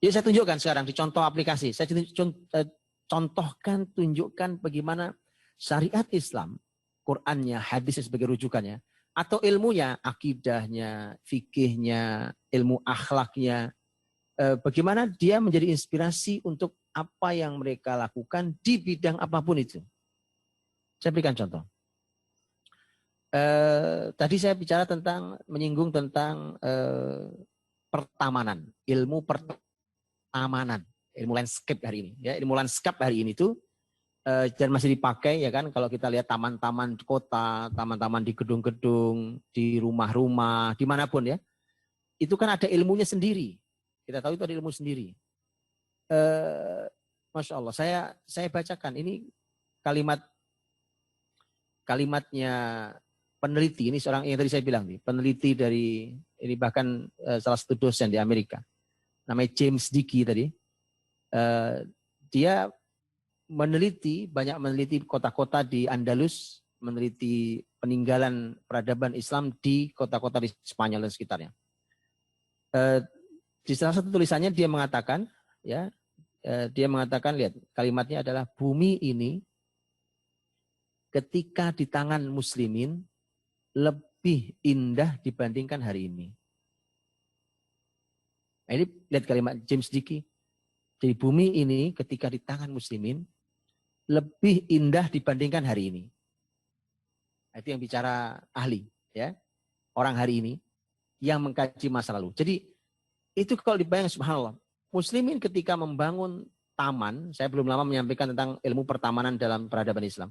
Jadi saya tunjukkan sekarang di contoh aplikasi. Saya tunjukkan bagaimana syariat Islam, Qur'annya, hadisnya sebagai rujukannya, atau ilmunya, akidahnya, fikihnya, ilmu akhlaknya, bagaimana dia menjadi inspirasi untuk apa yang mereka lakukan di bidang apapun itu. Saya berikan contoh. Tadi saya bicara menyinggung tentang pertamanan, ilmu pertamanan. Ilmu landscape hari ini, ya ilmu landscape hari ini itu dan masih dipakai ya kan. Kalau kita lihat taman-taman di kota, taman-taman di gedung-gedung, di rumah-rumah, dimanapun ya, itu kan ada ilmunya sendiri. Kita tahu itu ada ilmu sendiri. Masya Allah, saya bacakan ini kalimatnya peneliti, ini seorang yang tadi saya bilang nih, peneliti dari ini bahkan salah satu dosen di Amerika, namanya James Dickey tadi. Dia banyak meneliti kota-kota di Andalus, meneliti peninggalan peradaban Islam di kota-kota di Spanyol dan sekitarnya. Di salah satu tulisannya dia mengatakan, lihat kalimatnya adalah bumi ini ketika di tangan muslimin lebih indah dibandingkan hari ini. Nah, ini lihat kalimat James Dickey. Jadi bumi ini ketika di tangan muslimin lebih indah dibandingkan hari ini. Nah, itu yang bicara ahli, ya, orang hari ini yang mengkaji masa lalu. Jadi itu kalau dibayang, subhanallah, muslimin ketika membangun taman, saya belum lama menyampaikan tentang ilmu pertamanan dalam peradaban Islam.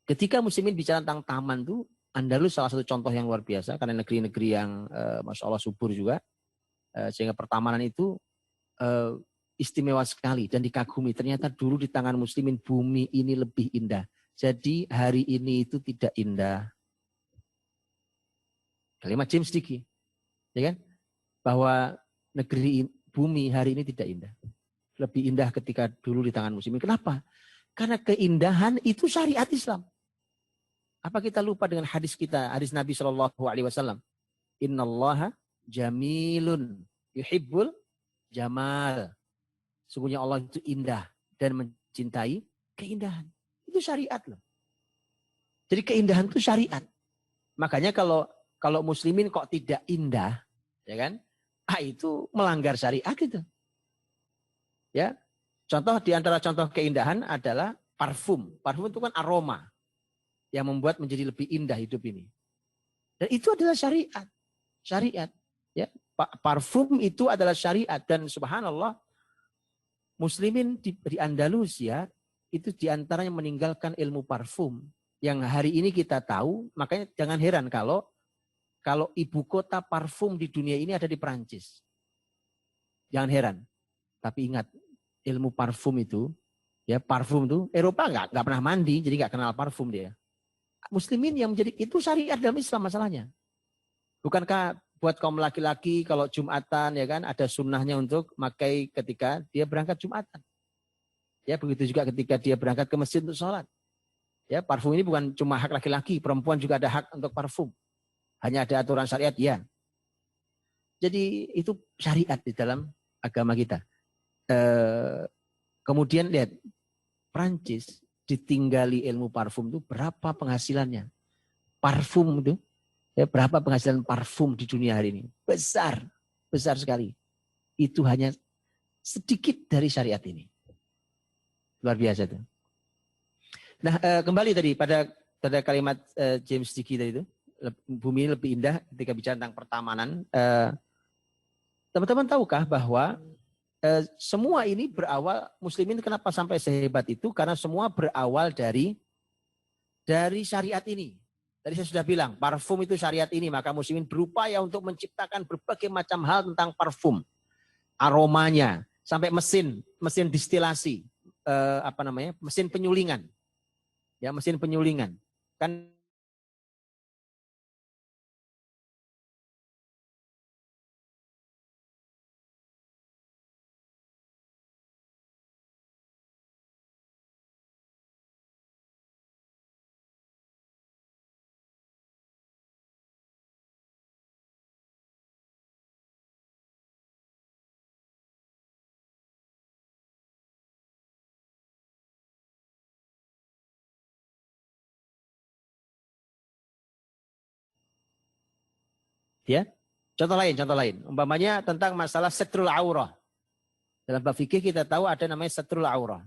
Ketika muslimin bicara tentang taman itu, Andalus salah satu contoh yang luar biasa karena negeri-negeri yang masya Allah subur juga, sehingga pertamanan itu istimewa sekali dan dikagumi. Ternyata dulu di tangan muslimin bumi ini lebih indah. Jadi hari ini itu tidak indah. Kalimat James Dickey, ya kan? Bahwa negeri bumi hari ini tidak indah. Lebih indah ketika dulu di tangan muslimin. Kenapa? Karena keindahan itu syariat Islam. Apa kita lupa dengan hadis kita, hadis Nabi SAW? Innallaha jamilun yuhibbul jamal. Sungguhnya Allah itu indah dan mencintai keindahan. Itu syariat loh. Jadi keindahan itu syariat. Makanya kalau muslimin kok tidak indah, ya kan? Itu melanggar syariat itu. Ya. Contoh di antara contoh keindahan adalah parfum. Parfum itu kan aroma yang membuat menjadi lebih indah hidup ini. Dan itu adalah syariat. Syariat. Ya. Parfum itu adalah syariat. Dan subhanallah, muslimin di Andalusia itu diantaranya meninggalkan ilmu parfum. Yang hari ini kita tahu, makanya jangan heran kalau ibu kota parfum di dunia ini ada di Perancis. Jangan heran. Tapi ingat, ilmu parfum itu, ya parfum itu, Eropa nggak pernah mandi, jadi nggak kenal parfum dia. Muslimin yang menjadi, itu syariat dalam Islam masalahnya. Bukankah buat kaum laki-laki kalau Jumatan ya kan ada sunnahnya untuk pakai ketika dia berangkat Jumatan. Ya begitu juga ketika dia berangkat ke masjid untuk sholat. Ya parfum ini bukan cuma hak laki-laki, perempuan juga ada hak untuk parfum. Hanya ada aturan syariat ya. Jadi itu syariat di dalam agama kita. Kemudian lihat Prancis ditinggali ilmu parfum itu berapa penghasilannya? Parfum itu, ya, berapa penghasilan parfum di dunia hari ini? Besar sekali. Itu hanya sedikit dari syariat ini. Luar biasa itu. Nah, kembali tadi pada kalimat James Dickey tadi itu, bumi lebih indah ketika bicara tentang pertamanan. Teman-teman tahukah bahwa semua ini berawal, muslimin kenapa sampai sehebat itu? Karena semua berawal dari syariat ini. Tadi saya sudah bilang, parfum itu syariat ini. Maka muslimin berupaya untuk menciptakan berbagai macam hal tentang parfum. Aromanya, sampai mesin distilasi. Mesin penyulingan. Ya, mesin penyulingan. Kan ya. Contoh lain. Umpamanya tentang masalah satrul aurah. Dalam bab fikih kita tahu ada namanya satrul aurah,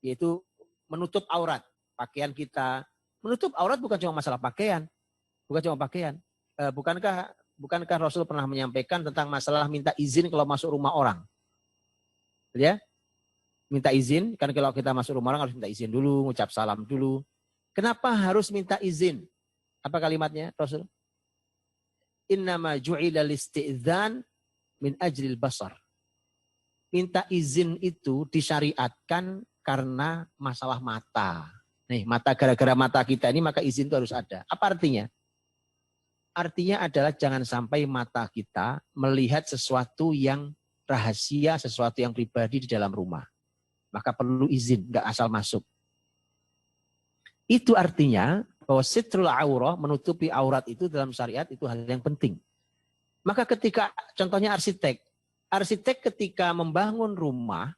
yaitu menutup aurat. Pakaian kita, menutup aurat bukan cuma masalah pakaian. Bukankah Rasul pernah menyampaikan tentang masalah minta izin kalau masuk rumah orang? Ya. minta izin, kan kalau kita masuk rumah orang harus minta izin dulu, ngucap salam dulu. Kenapa harus minta izin? Apa kalimatnya Rasul? Innama ju'ila listi'dzan min ajril basar. Minta izin itu disyariatkan karena masalah mata. Nih, mata, gara-gara mata kita ini maka izin itu harus ada. Apa artinya? Artinya adalah jangan sampai mata kita melihat sesuatu yang rahasia, sesuatu yang pribadi di dalam rumah. Maka perlu izin, nggak asal masuk. Itu artinya bahwa sitrul aurah, menutupi aurat itu dalam syariat itu hal yang penting. Maka ketika contohnya arsitek ketika membangun rumah,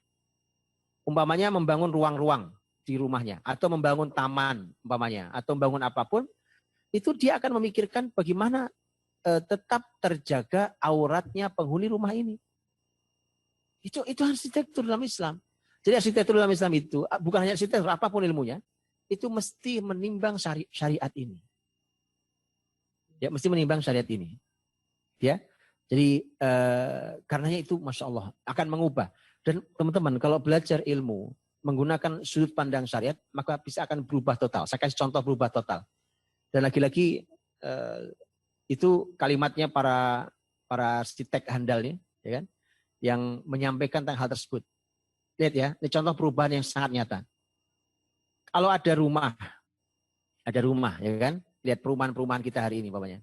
umpamanya membangun ruang-ruang di rumahnya, atau membangun taman umpamanya, atau membangun apapun, itu dia akan memikirkan bagaimana tetap terjaga auratnya penghuni rumah ini. Itu arsitektur dalam Islam. Jadi arsitektur dalam Islam itu bukan hanya arsitektur, apapun ilmunya, itu mesti menimbang syariat ini. Ya, mesti menimbang syariat ini. Ya, jadi karenanya itu Masya Allah akan mengubah. Dan teman-teman kalau belajar ilmu menggunakan sudut pandang syariat, maka bisa akan berubah total. Saya kasih contoh berubah total. Dan lagi-lagi itu kalimatnya para arsitek handal ya kan, yang menyampaikan tentang hal tersebut. Lihat ya, ini contoh perubahan yang sangat nyata. Kalau ada rumah ya kan, lihat perumahan-perumahan kita hari ini Bapaknya.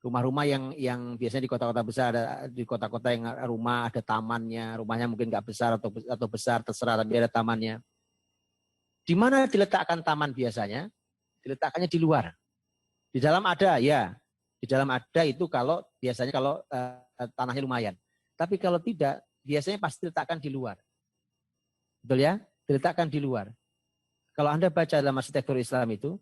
Rumah-rumah yang biasanya di kota-kota besar, ada di kota-kota yang rumah ada tamannya, rumahnya mungkin nggak besar atau besar terserah, tapi ada tamannya. Di mana diletakkan taman biasanya? Diletakkannya di luar. Di dalam ada ya, di dalam ada itu kalau biasanya kalau tanahnya lumayan. Tapi kalau tidak, biasanya pasti diletakkan di luar. Betul ya? Diletakkan di luar. Kalau Anda baca dalam arsitektur Islam itu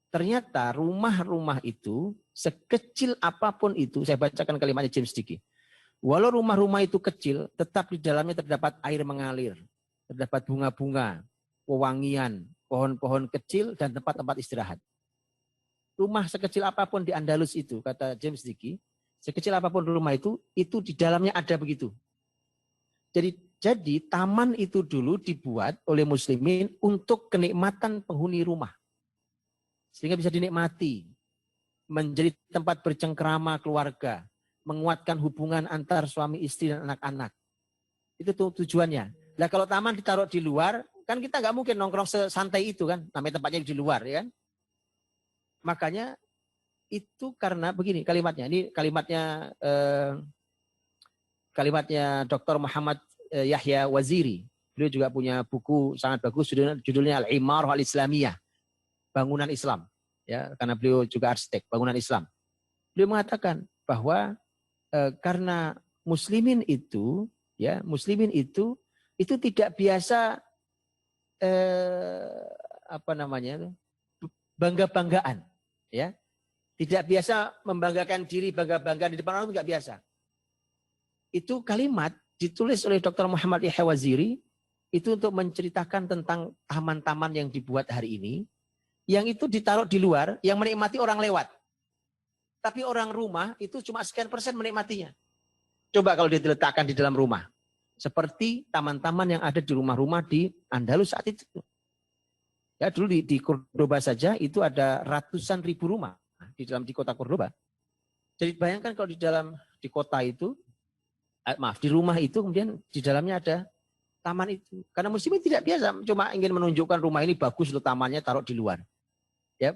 ternyata rumah-rumah itu sekecil apapun itu, saya bacakan kalimatnya James Dickey. Walau rumah-rumah itu kecil, tetap di dalamnya terdapat air mengalir, terdapat bunga-bunga, pewangian, pohon-pohon kecil dan tempat-tempat istirahat. Rumah sekecil apapun di Andalus itu, kata James Dickey, sekecil apapun rumah itu di dalamnya ada begitu. Jadi taman itu dulu dibuat oleh muslimin untuk kenikmatan penghuni rumah. Sehingga bisa dinikmati. Menjadi tempat bercengkrama keluarga. Menguatkan hubungan antar suami istri dan anak-anak. Itu tujuannya. Nah kalau taman ditaruh di luar, kan kita nggak mungkin nongkrong sesantai itu kan. Namanya tempatnya di luar ya kan. Makanya itu karena begini kalimatnya. Ini kalimatnya Dr. Muhammad Yahya Waziri. Beliau juga punya buku sangat bagus judulnya Al-Imarah Al-Islamiyah. Bangunan Islam. Ya, karena beliau juga arsitek bangunan Islam. Beliau mengatakan bahwa karena muslimin itu tidak biasa bangga-banggaan, ya. Tidak biasa membanggakan diri, bangga-banggaan di depan orang, tidak biasa. Itu kalimat ditulis oleh Dr. Muhammad Yahya Waziri itu untuk menceritakan tentang taman-taman yang dibuat hari ini, yang itu ditaruh di luar, yang menikmati orang lewat. Tapi orang rumah itu cuma sekian persen menikmatinya. Coba kalau dia diletakkan di dalam rumah. Seperti taman-taman yang ada di rumah-rumah di Andalus saat itu. Ya dulu di Cordoba saja itu ada ratusan ribu rumah di kota Cordoba. Jadi bayangkan kalau di kota itu, di rumah itu kemudian di dalamnya ada taman itu. Karena muslimin tidak biasa, cuma ingin menunjukkan rumah ini bagus loh, tamannya taruh di luar. Ya,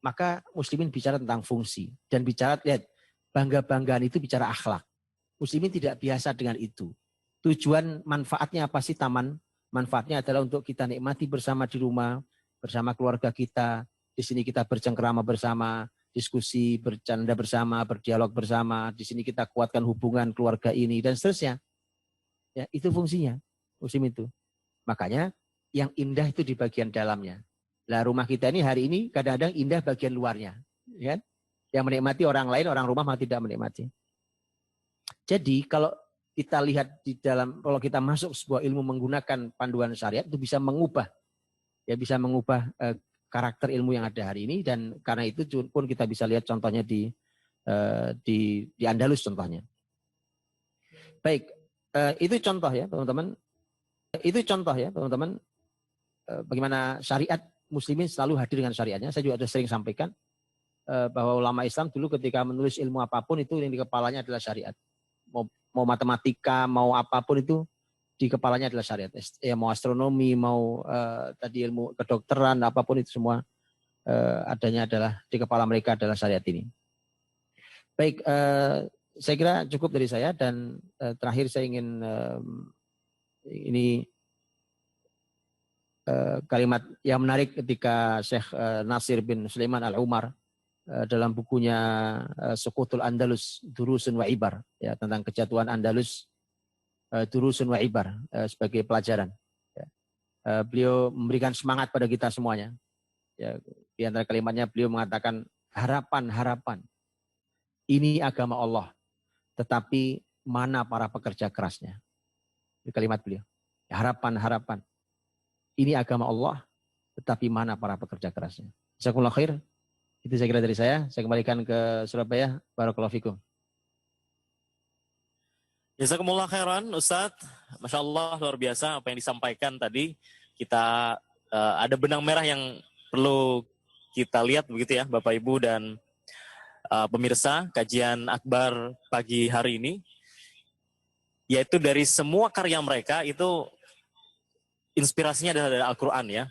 maka muslimin bicara tentang fungsi dan bicara, lihat, bangga-banggaan itu bicara akhlak. Muslimin tidak biasa dengan itu. Tujuan manfaatnya apa sih taman? Manfaatnya adalah untuk kita nikmati bersama di rumah, bersama keluarga kita. Di sini kita bercengkrama bersama, diskusi, bercanda bersama, berdialog bersama. Di sini kita kuatkan hubungan keluarga ini dan seterusnya. Ya, itu fungsinya musim itu. Makanya yang indah itu di bagian dalamnya. Lah rumah kita ini hari ini kadang-kadang indah bagian luarnya, ya kan? Yang menikmati orang lain, orang rumah malah tidak menikmati. Jadi kalau kita lihat kalau kita masuk sebuah ilmu menggunakan panduan syariat itu bisa mengubah karakter ilmu yang ada hari ini, dan karena itu pun kita bisa lihat contohnya di Andalus contohnya. Baik, Itu contoh ya teman-teman. Itu contoh ya teman-teman. Bagaimana syariat muslimin selalu hadir dengan syariatnya. Saya juga sudah sering sampaikan bahwa ulama Islam dulu ketika menulis ilmu apapun itu yang di kepalanya adalah syariat. Mau matematika, mau apapun itu di kepalanya adalah syariat. Ya, mau astronomi, mau tadi ilmu kedokteran, apapun itu semua adanya adalah di kepala mereka adalah syariat ini. Baik, saya kira cukup dari saya dan terakhir saya ingin ini kalimat yang menarik ketika Syekh Nasir bin Sulaiman Al-Umar dalam bukunya Suqutul Andalus Durusun wa Ibar ya, tentang kejatuhan Andalus Durusun wa Ibar sebagai pelajaran. Ya. Beliau memberikan semangat pada kita semuanya. Ya, di antara kalimatnya beliau mengatakan harapan-harapan. Ini agama Allah, tetapi mana para pekerja kerasnya? Ini kalimat beliau. Harapan-harapan. Ini agama Allah, tetapi mana para pekerja kerasnya? Jazakumullah khair. Itu saya kira dari saya. Saya kembalikan ke Surabaya. Barakallahu fikum. Jazakumullah khairan, Ustadz. Masya Allah, luar biasa apa yang disampaikan tadi. Kita ada benang merah yang perlu kita lihat begitu ya, Bapak Ibu dan pemirsa kajian akbar pagi hari ini. Yaitu dari semua karya mereka itu inspirasinya adalah dari Al-Quran ya.